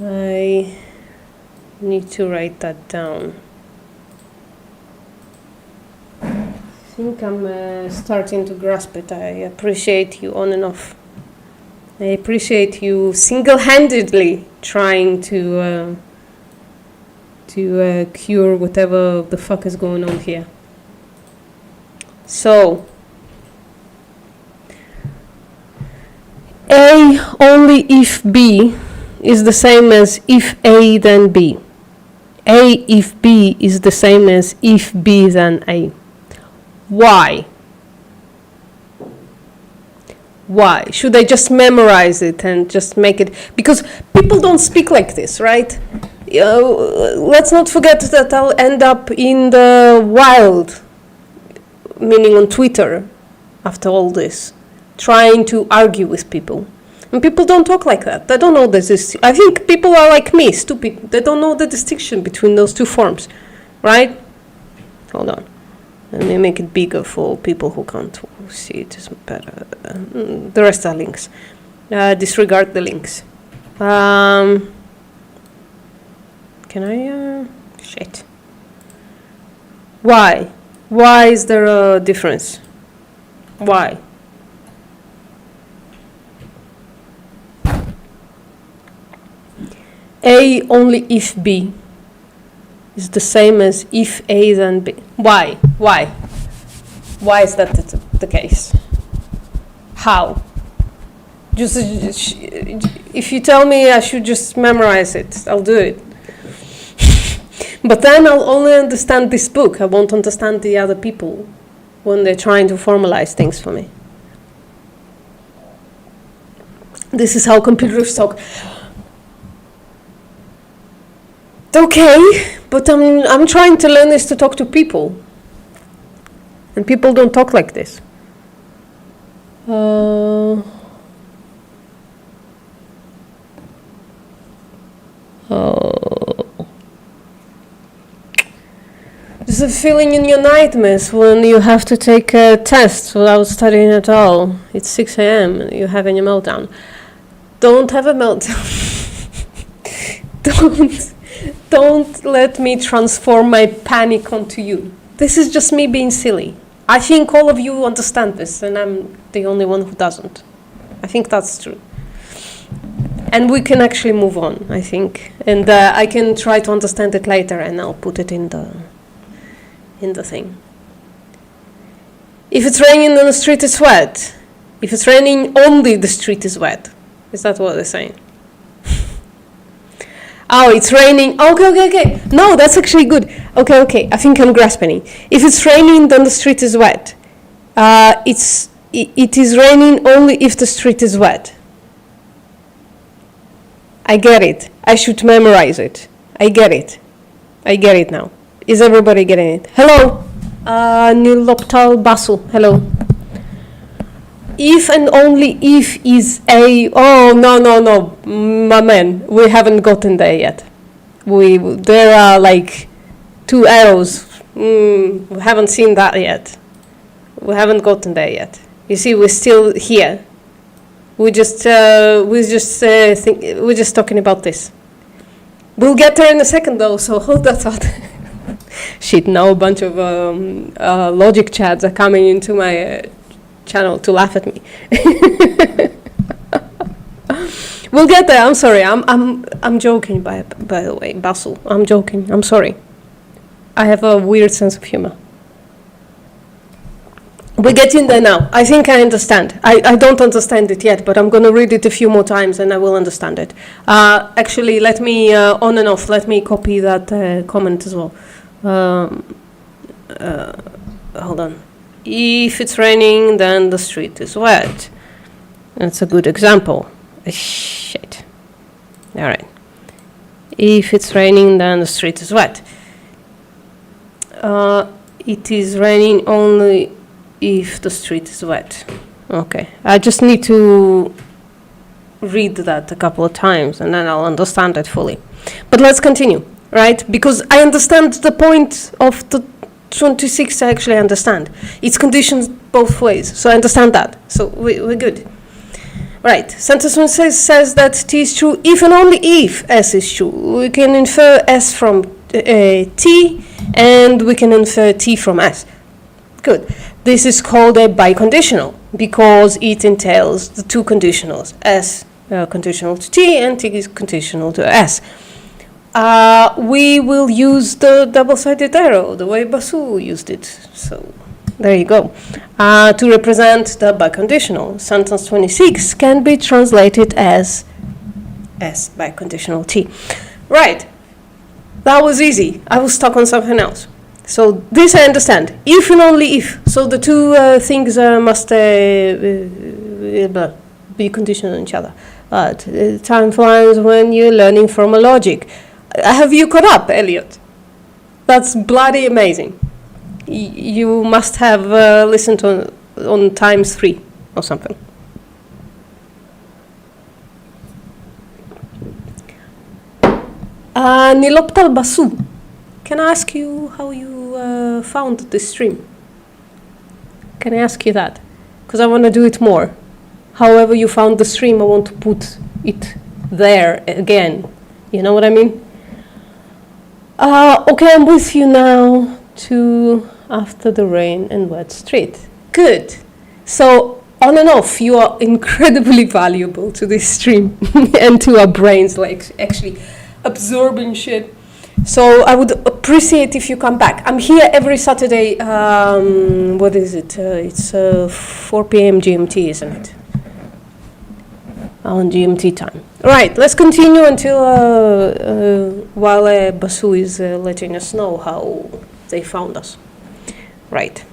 I need to write that down. I think I'm starting to grasp it. I appreciate you on and off. I appreciate you single-handedly trying to cure whatever the fuck is going on here. So, A only if B is the same as if A then B. A if B is the same as if B then A. Why? Why? Should I just memorize it and just make it? Because people don't speak like this, right? Let's not forget that I'll end up in the wild, meaning on Twitter, after all this, trying to argue with people. And people don't talk like that. They don't know this. I think people are like me, stupid. They don't know the distinction between those two forms, right? Hold on. Let me make it bigger for people who can't see it. It's better. The rest are links. Disregard the links. Can I? Shit. Why? Why is there a difference? Why? A only if B is the same as if A then B. Why? Why? Why is that the case? How? Just if you tell me I should just memorize it, I'll do it. But then I'll only understand this book. I won't understand the other people when they're trying to formalize things for me. This is how computers talk. Okay, but I'm trying to learn this to talk to people. And people don't talk like this. There's a feeling in your nightmares when you have to take a test without studying at all. It's 6 a.m. and you're having a meltdown. Don't have a meltdown. Don't let me transform my panic onto you. This is just me being silly. I think all of you understand this, and I'm the only one who doesn't. I think that's true. And we can actually move on, I think. And I can try to understand it later, and I'll put it in the thing. If it's raining on the street, it's wet. If it's raining, only the street is wet. Is that what they're saying? Oh, it's raining. Okay. No, that's actually good. Okay. I think I'm grasping. If it's raining, then the street is wet. It is raining only if the street is wet. I get it. I should memorize it. I get it now. Is everybody getting it? Hello, Niloptal Basu. Hello. If and only if is a... Oh, no. My man, we haven't gotten there yet. There are like 2 arrows. We haven't seen that yet. We haven't gotten there yet. You see, we're still here. We're just talking about this. We'll get there in a second, though. So hold that thought. Shit! Now a bunch of logic chads are coming into my channel to laugh at me. We'll get there. I'm sorry. I'm joking. By the way, Basul. I'm joking. I'm sorry. I have a weird sense of humor. We're getting there now. I think I understand. I don't understand it yet, but I'm going to read it a few more times and I will understand it. Actually, let me, on and off, let me copy that comment as well. Hold on. If it's raining, then the street is wet. That's a good example. Shit. All right. If it's raining, then the street is wet. It is raining only if the street is wet. Okay, I just need to read that a couple of times and then I'll understand it fully. But let's continue, right? Because I understand the point of the 26, I actually understand. It's conditions both ways, so I understand that. So we're good. Right, sentence 1 says that T is true if and only if S is true. We can infer S from T and we can infer T from S. Good. This is called a biconditional because it entails the 2 conditionals, S conditional to T and T is conditional to S. We will use the double-sided arrow the way Basu used it. So there you go. To represent the biconditional, sentence 26 can be translated as S biconditional T. Right. That was easy. I was stuck on something else. So this I understand. If and only if. So the 2 things must be conditional on each other. But time flies when you're learning from a logic. Have you caught up, Elliot? That's bloody amazing. You must have listened on times 3 or something. Niloptal Basu. Can I ask you how you found this stream? Can I ask you that? Because I want to do it more. However you found the stream, I want to put it there again. You know what I mean? Okay, I'm with you now to After the Rain and Wet Street. Good. So, on and off, you are incredibly valuable to this stream and to our brains, like actually absorbing shit. So I would appreciate if you come back. I'm here every Saturday. What is it? It's 4 p.m. GMT, isn't it? On GMT time. Right. Let's continue until while Basu is letting us know how they found us. Right.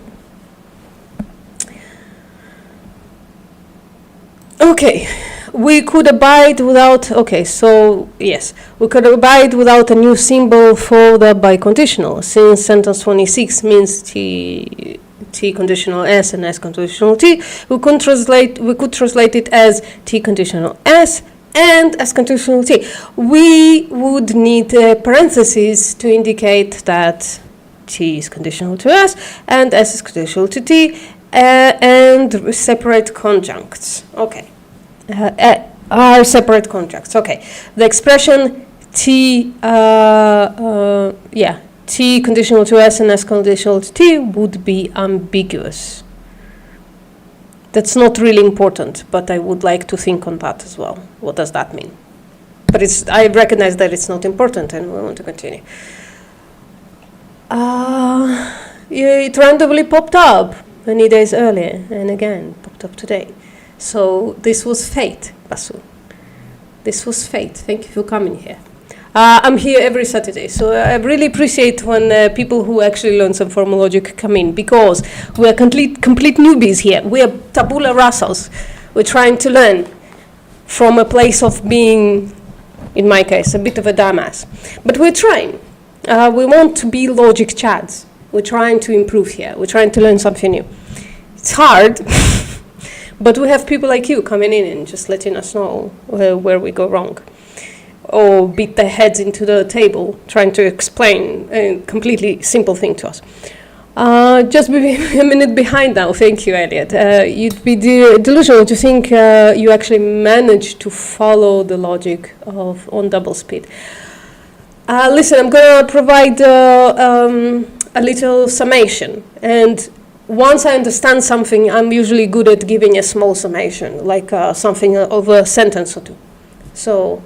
Okay. We could abide without, okay, so yes, we could abide without a new symbol for the biconditional, since sentence 26 means T conditional S and S conditional T. We could translate it as T conditional S and S conditional T. We would need parentheses to indicate that T is conditional to S and S is conditional to T, and separate conjuncts. Okay. Are separate conjuncts. Okay. The expression T, T conditional to S and S conditional to T would be ambiguous. That's not really important, but I would like to think on that as well. What does that mean? But I recognize that it's not important and we want to continue. It randomly popped up many days earlier and again popped up today. So this was fate, Basu. This was fate. Thank you for coming here. I'm here every Saturday, so I really appreciate when people who actually learn some formal logic come in, because we are complete newbies here. We are tabula rasas. We're trying to learn from a place of being, in my case, a bit of a dumbass. But we're trying. We want to be logic chads. We're trying to improve here. We're trying to learn something new. It's hard. But we have people like you coming in and just letting us know where we go wrong. or beat their heads into the table trying to explain a completely simple thing to us. Just be a minute behind now. Thank you, Elliot. You'd be delusional to think you actually managed to follow the logic of on double speed. Listen, I'm going to provide a little summation. And once I understand something, I'm usually good at giving a small summation, like something of a sentence or two. So,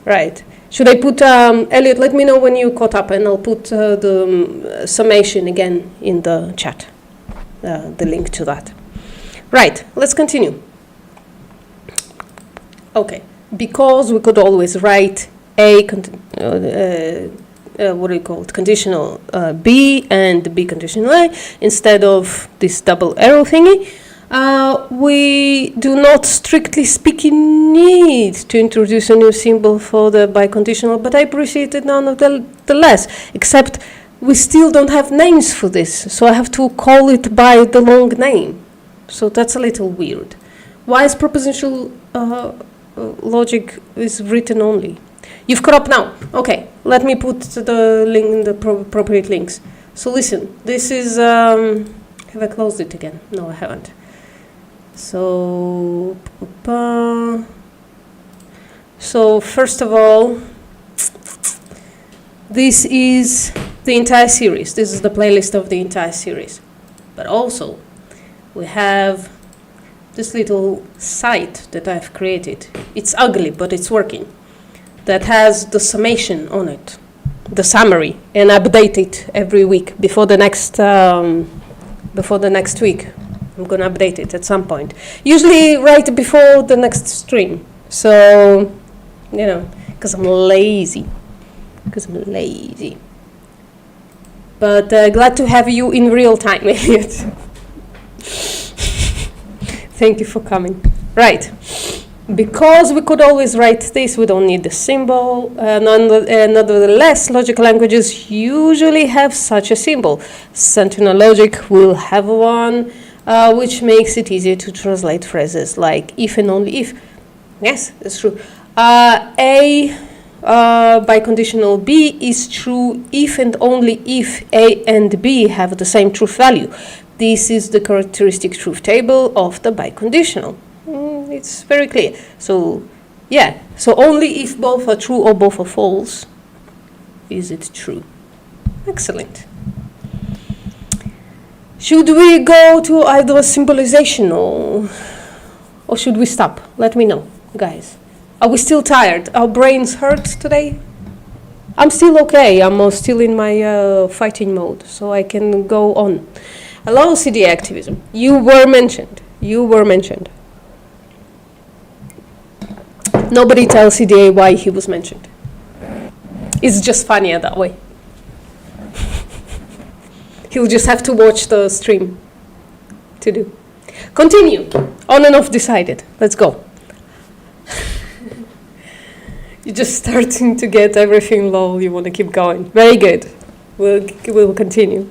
right. Should I put, Elliot, let me know when you caught up, and I'll put the summation again in the chat, the link to that. Right, let's continue. Okay, because we could always write what do you call it, conditional B and B conditional A instead of this double arrow thingy. We do not, strictly speaking, need to introduce a new symbol for the biconditional, but I appreciate it nonetheless, except we still don't have names for this, so I have to call it by the long name. So that's a little weird. Why is propositional logic is written only? You've caught up now. Okay, let me put the link in the appropriate links. So listen, this is, have I closed it again? No, I haven't. So first of all, this is the entire series. This is the playlist of the entire series. But also, we have this little site that I've created. It's ugly, but it's working. That has the summation on it, the summary, and update it every week before the next week. I'm gonna update it at some point. Usually right before the next stream. So, you know, because I'm lazy. But glad to have you in real time, Elliot. Thank you for coming. Right. Because we could always write this, we don't need the symbol. Nonetheless, logical languages usually have such a symbol. Sentinel logic will have one, which makes it easier to translate phrases like if and only if. Yes, that's true. Biconditional B is true if and only if A and B have the same truth value. This is the characteristic truth table of the biconditional. It's very clear. So, yeah. So only if both are true or both are false is it true. Excellent. Should we go to either symbolization or should we stop? Let me know, guys. Are we still tired? Our brains hurt today? I'm still okay. I'm still in my fighting mode, so I can go on. Hello, CDA activism. You were mentioned. Nobody tells CDA why he was mentioned. It's just funnier that way. He'll just have to watch the stream to do. Continue. On and off decided. Let's go. You're just starting to get everything low. You want to keep going. Very good. We'll continue.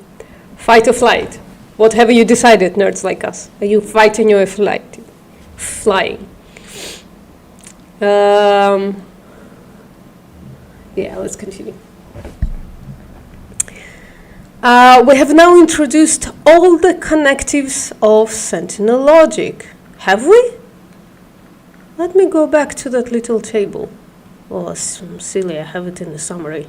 Fight or flight. What have you decided, nerds like us? Are you fighting or flying? Yeah, let's continue. We have now introduced all the connectives of Sentinel logic. Have we? Let me go back to that little table. Oh, I'm silly, I have it in the summary.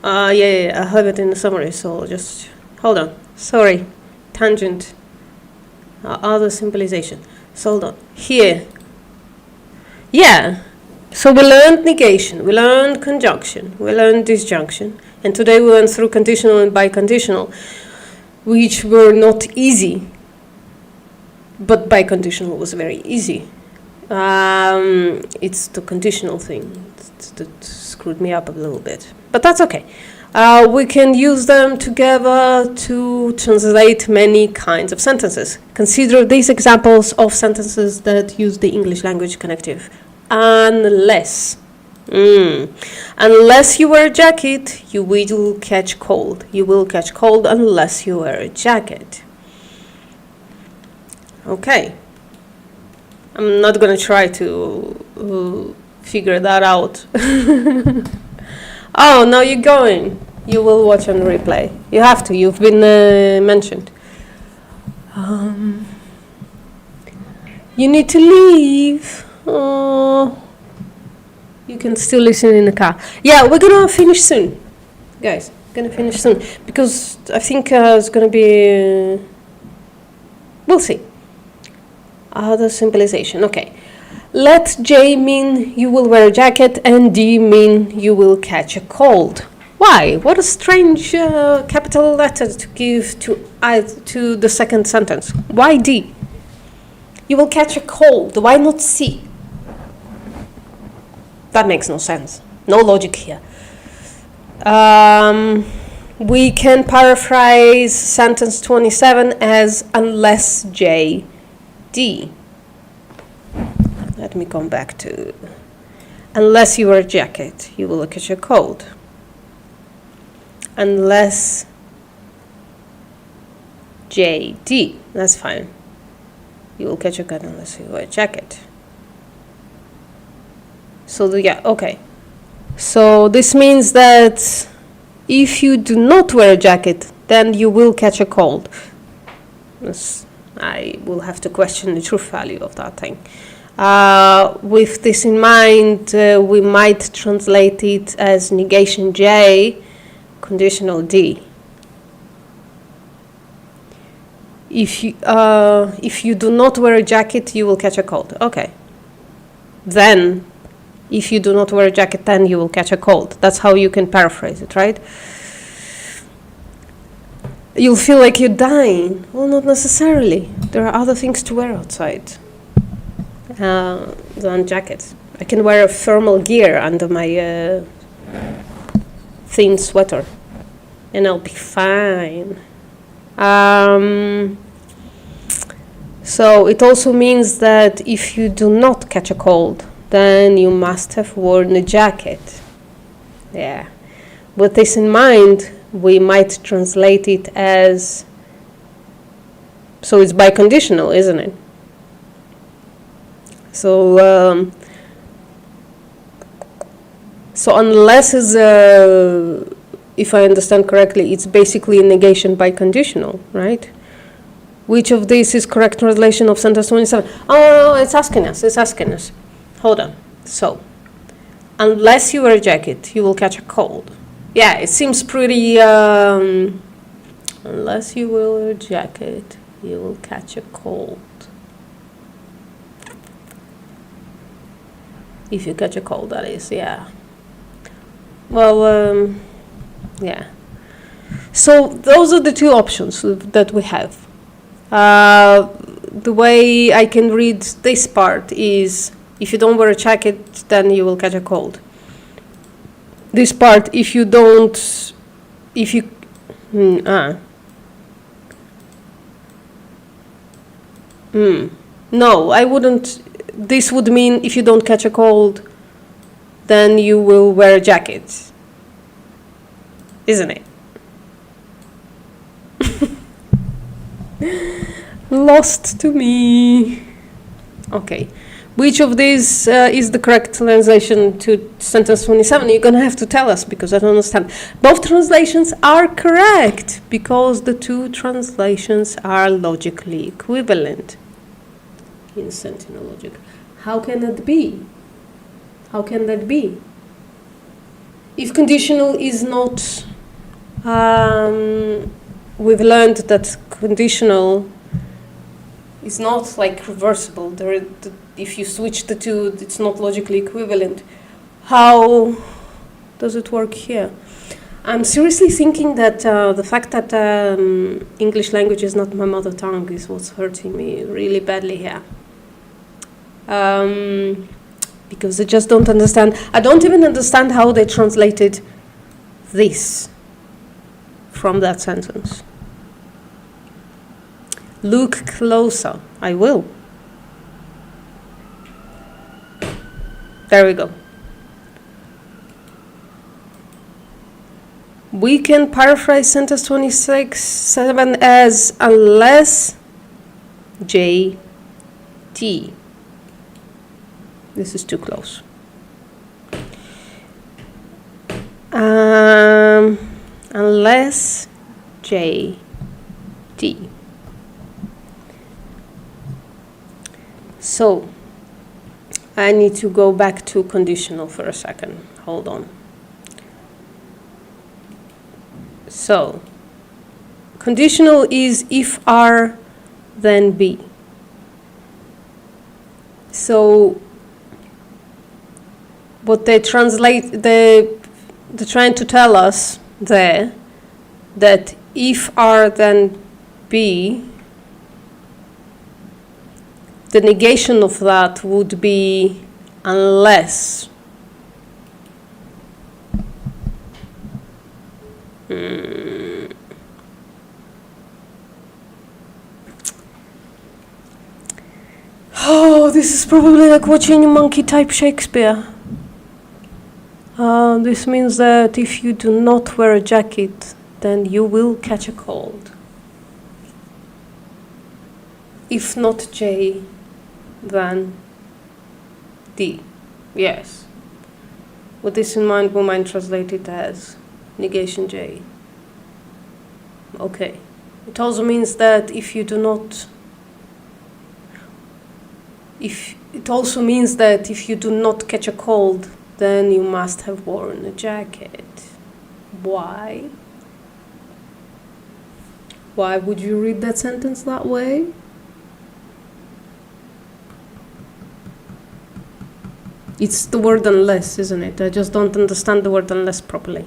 Yeah, I have it in the summary, so just hold on. Sorry, tangent. Other symbolization. So hold on. Here. Yeah. So we learned negation, we learned conjunction, we learned disjunction, and today we went through conditional and biconditional, which were not easy, but biconditional was very easy. It's the conditional thing that screwed me up a little bit, but that's okay. We can use them together to translate many kinds of sentences. Consider these examples of sentences that use the English language connective. Unless you wear a jacket, you will catch cold. You will catch cold unless you wear a jacket. Okay. I'm not going to try to figure that out. Oh, now you're going. You will watch on replay. You have to. You've been mentioned. You need to leave. Oh, you can still listen in the car. Yeah, we're gonna finish soon, guys. Gonna finish soon because I think it's gonna be. We'll see. Other symbolization. Okay. Let J mean you will wear a jacket and D mean you will catch a cold. Why? What a strange capital letter to give to the second sentence. Why D? You will catch a cold. Why not C? That makes no sense. No logic here. We can paraphrase sentence 27 as unless J, D. Let me come back to unless you wear a jacket, you will catch a cold. Unless J, D, that's fine. You will catch a cold unless you wear a jacket. So yeah, okay. So this means that if you do not wear a jacket, then you will catch a cold. I will have to question the truth value of that thing. With this in mind, we might translate it as negation J, conditional D. If you do not wear a jacket, you will catch a cold. Okay. Then, if you do not wear a jacket, then you will catch a cold. That's how you can paraphrase it, right? You'll feel like you're dying. Well, not necessarily. There are other things to wear outside than jackets. I can wear a thermal gear under my thin sweater, and I'll be fine. So it also means that if you do not catch a cold, then you must have worn a jacket. Yeah. With this in mind, we might translate it as, so it's biconditional, isn't it? So, so unless is if I understand correctly, it's basically a negation biconditional, right? Which of these is correct translation of sentence 27? Oh, it's asking us. Hold on. So, unless you wear a jacket, you will catch a cold. Yeah, it seems pretty, unless you wear a jacket, you will catch a cold. If you catch a cold, that is, yeah. Well, yeah. So those are the two options that we have. The way I can read this part is, if you don't wear a jacket, then you will catch a cold. This part, if you don't, if you, no, I wouldn't. This would mean if you don't catch a cold, then you will wear a jacket, isn't it? Lost to me. Okay. Which of these is the correct translation to sentence 27? You're going to have to tell us because I don't understand. Both translations are correct because the two translations are logically equivalent in Sentinel logic. How can that be? How can that be? If conditional is not, we've learned that conditional is not like reversible. If you switch the two, it's not logically equivalent. How does it work here? I'm seriously thinking that the fact that English language is not my mother tongue is what's hurting me really badly here. Because I just don't understand. I don't even understand how they translated this from that sentence. Look closer. I will. There we go. We can paraphrase sentence 26:7 as unless J, T. This is too close. Unless J, D. So, I need to go back to conditional for a second. Hold on. So, conditional is if R, then B. So, what they translate, they're trying to tell us there that if R, then B, the negation of that would be unless. Oh, this is probably like watching a monkey type Shakespeare. This means that if you do not wear a jacket, then you will catch a cold. If not J, then D. Yes. With this in mind, we might translate it as negation J. Okay. It also means that if you do not catch a cold, then you must have worn a jacket. Why? Why would you read that sentence that way? It's the word unless, isn't it? I just don't understand the word unless properly.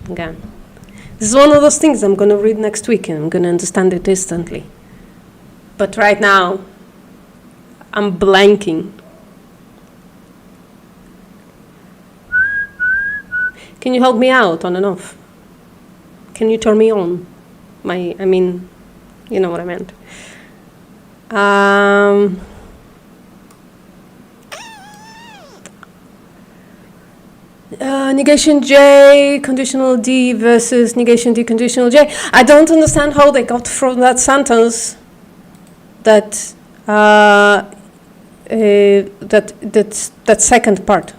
Again. This is one of those things I'm going to read next week and I'm going to understand it instantly. But right now, I'm blanking. Can you help me out on and off? Can you turn me on? You know what I meant. Negation J, conditional D versus negation D, conditional J. I don't understand how they got from that sentence that second part.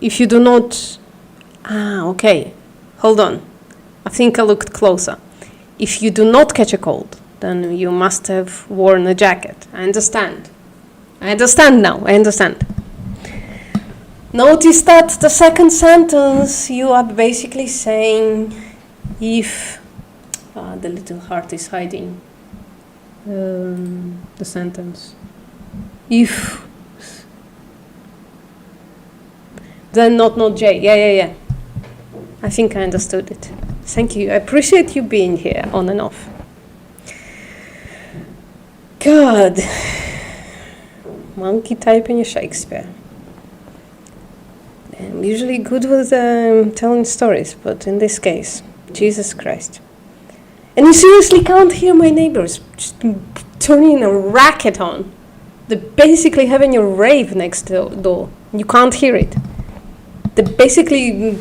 If you do not, okay, hold on. I think I looked closer. If you do not catch a cold, then you must have worn a jacket. I understand. I understand now. I understand. Notice that the second sentence, you are basically saying if the little heart is hiding the sentence. If then not J. Yeah. I think I understood it. Thank you. I appreciate you being here on and off. God. Monkey typing Shakespeare. I'm usually good with telling stories, but in this case, Jesus Christ. And you seriously can't hear my neighbors just turning a racket on. They're basically having a rave next door. You can't hear it. They're basically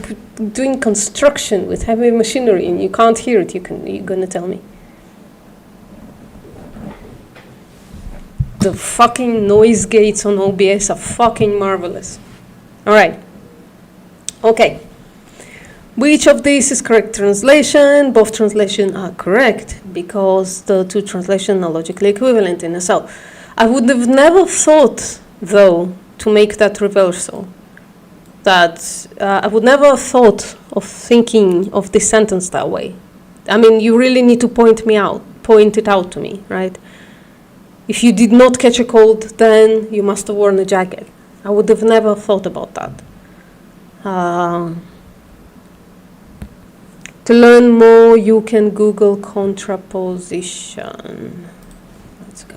doing construction with heavy machinery and you can't hear it. You're going to tell me. The fucking noise gates on OBS are fucking marvelous. Alright. Okay. Which of these is correct translation? Both translations are correct because the two translations are logically equivalent in itself. I would have never thought, though, to make that reversal. That I would never have thought of thinking of this sentence that way. I mean, you really need to point it out to me, right? If you did not catch a cold, then you must have worn a jacket. I would have never thought about that. To learn more, you can Google contraposition. Let's go.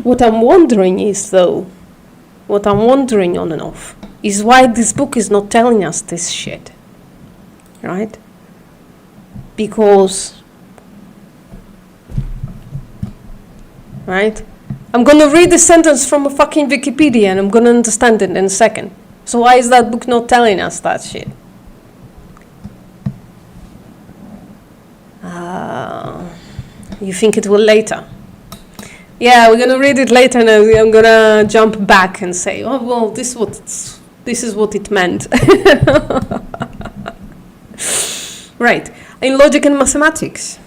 What I'm wondering on and off, is why this book is not telling us this shit. Right? Because... Right? I'm gonna read the sentence from a fucking Wikipedia and I'm gonna understand it in a second. So why is that book not telling us that shit? You think it will later. Yeah, we're gonna read it later, and I'm gonna jump back and say, oh well, this is what it meant. Right. In logic and mathematics,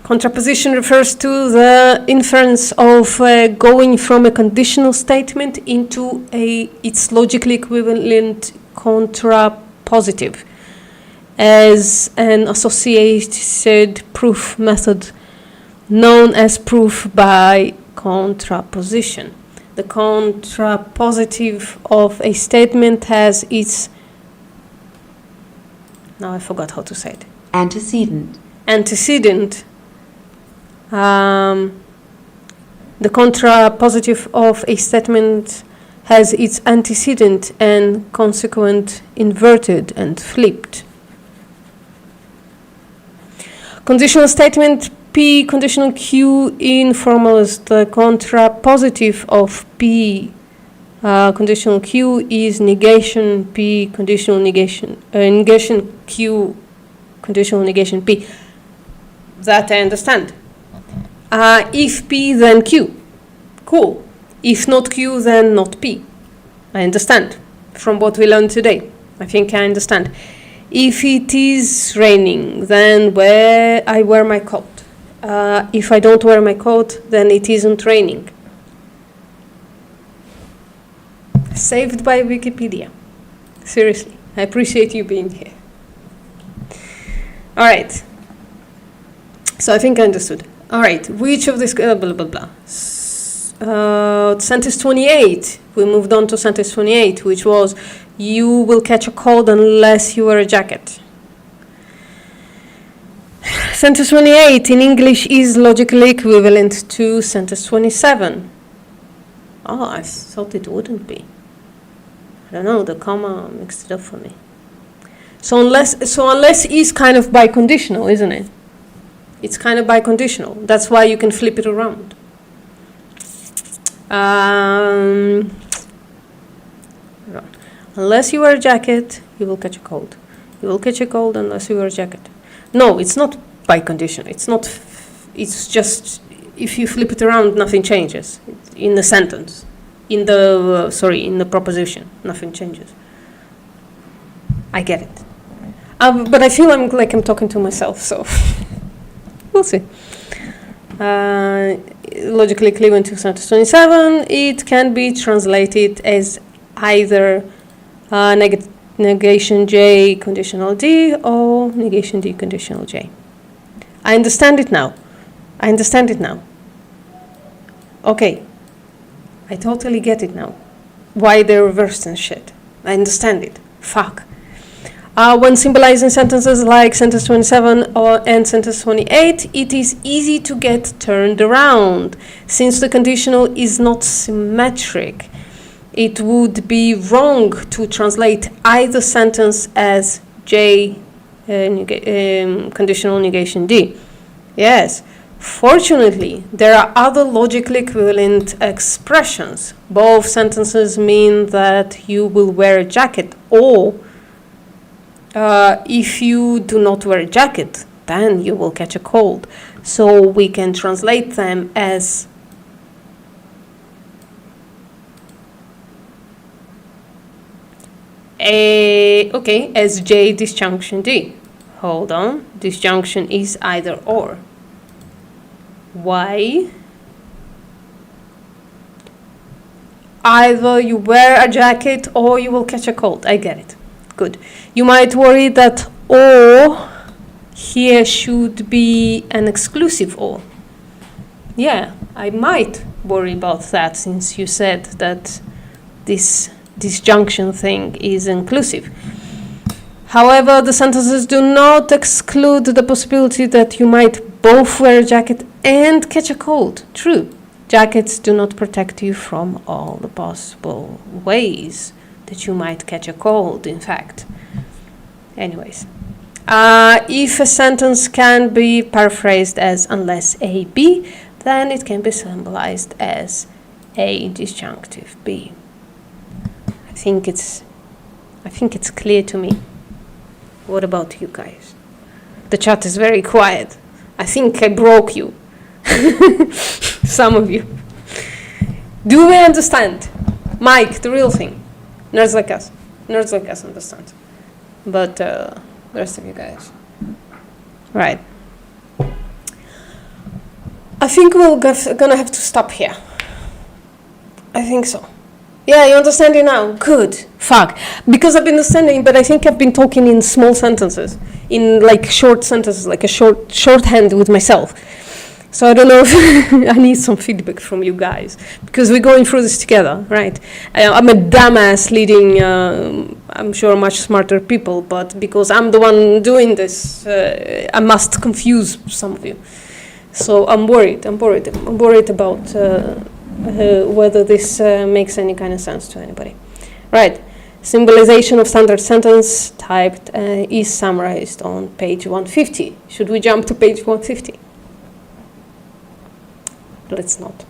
contraposition refers to the inference of going from a conditional statement into its logically equivalent contrapositive as an associated proof method known as proof by contraposition. The contrapositive of a statement has its... Now I forgot how to say it. Antecedent. Antecedent. The contrapositive of a statement has its antecedent and consequent inverted and flipped. Conditional statement P conditional Q in formulas. The contrapositive of P conditional Q is negation P conditional negation negation Q conditional negation P. That I understand. If P, then Q. Cool. If not Q, then not P. I understand. From what we learned today, I think I understand. If it is raining, then I wear my coat. If I don't wear my coat, then it isn't raining. Saved by Wikipedia. Seriously, I appreciate you being here. All right. So I think I understood. All right. Which of this blah blah blah. Sentence 28. We moved on to sentence 28, which was, you will catch a cold unless you wear a jacket. Sentence 28 in English is logically equivalent to sentence 27. Oh, I thought it wouldn't be. I don't know, the comma mixed it up for me. So unless is kind of biconditional, isn't it? It's kind of biconditional. That's why you can flip it around. Unless you wear a jacket, you will catch a cold. You will catch a cold unless you wear a jacket. No, it's not biconditional. It's not. It's just if you flip it around, nothing changes in the sentence. In the proposition, nothing changes. I get it. But I feel like I'm talking to myself, so we'll see. Logically equivalent to sentence 27, it can be translated as either negation J conditional D or negation D conditional J. I understand it now. Okay. I totally get it now. Why they're reversed and shit. I understand it. Fuck. When symbolizing sentences like sentence 27 and sentence 28, it is easy to get turned around. Since the conditional is not symmetric, it would be wrong to translate either sentence as J conditional negation D. Yes. Fortunately, there are other logically equivalent expressions. Both sentences mean that you will wear a jacket, or if you do not wear a jacket, then you will catch a cold. So we can translate them as as J disjunction D. Hold on, disjunction is either or. Why? Either you wear a jacket or you will catch a cold. I get it. Good. You might worry that or here should be an exclusive or. Yeah, I might worry about that since you said that this disjunction thing is inclusive. However, the sentences do not exclude the possibility that you might both wear a jacket and catch a cold. True. Jackets do not protect you from all the possible ways that you might catch a cold, in fact. Anyways. If a sentence can be paraphrased as unless A, B, then it can be symbolized as A disjunctive B. I think it's clear to me. What about you guys? The chat is very quiet. I think I broke you. Some of you. Do we understand? Mike, the real thing. Nerds like us. Nerds like us understand. But the rest of you guys. Right. I think we're gonna have to stop here. I think so. Yeah, you understand it now? Good. Fuck. Because I've been understanding, but I think I've been talking in small sentences. In like short sentences, like a shorthand with myself. So I don't know if I need some feedback from you guys. Because we're going through this together, right? I'm a dumbass leading, I'm sure, much smarter people. But because I'm the one doing this, I must confuse some of you. So I'm worried about whether this makes any kind of sense to anybody. Right, symbolization of standard sentence typed is summarized on page 150. Should we jump to page 150? Let's not.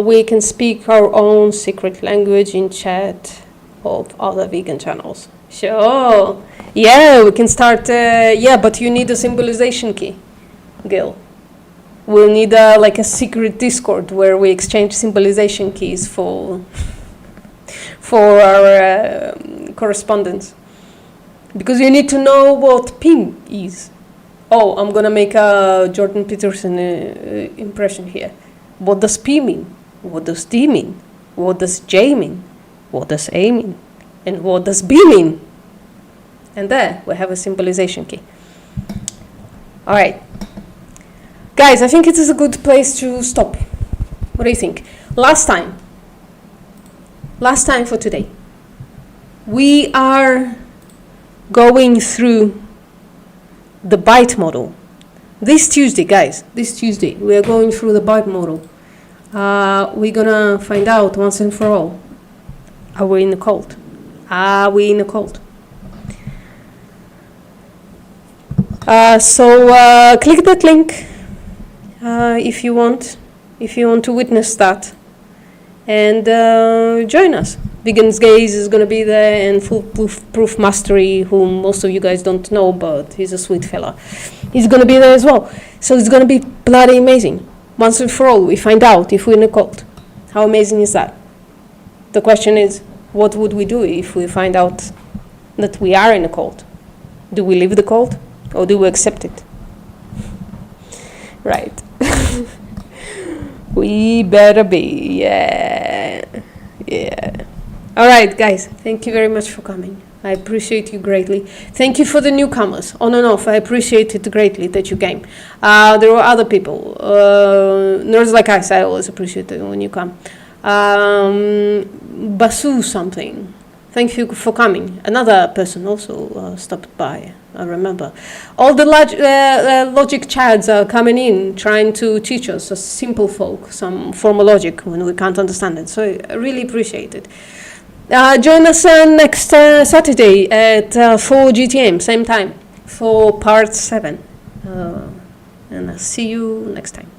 We can speak our own secret language in chat of other vegan channels. Sure. Yeah, we can start. Yeah, but you need a symbolization key. Gil. We'll need like a secret Discord where we exchange symbolization keys for our correspondence. Because you need to know what PIM is. Oh, I'm gonna make a Jordan Peterson impression here. What does P mean? What does D mean? What does J mean? What does A mean? And what does B mean? And there we have a symbolization key. All right. Guys, I think it is a good place to stop. What do you think? Last time for today, we are going through the BITE model. This Tuesday, guys, we are going through the BITE model. We're gonna find out once and for all, are we in a cult? Are we in a cult? So click that link. If you want to witness that, and join us. Vegan's Gaze is going to be there, and Foolproof Mastery, whom most of you guys don't know, but he's a sweet fella. He's going to be there as well. So it's going to be bloody amazing. Once and for all, we find out if we're in a cult. How amazing is that? The question is, what would we do if we find out that we are in a cult? Do we leave the cult, or do we accept it? Right. We better be, yeah. All right, guys, thank you very much for coming. I appreciate you greatly. Thank you for the newcomers, on and off. I appreciate it greatly that you came. There were other people. Nerds like us, I always appreciate it when you come. Basu something. Thank you for coming. Another person also stopped by, I remember. All the logic chads are coming in, trying to teach us, as simple folk, some formal logic when we can't understand it. So I really appreciate it. Join us next Saturday at 4 GTM, same time, for part 7. And I'll see you next time.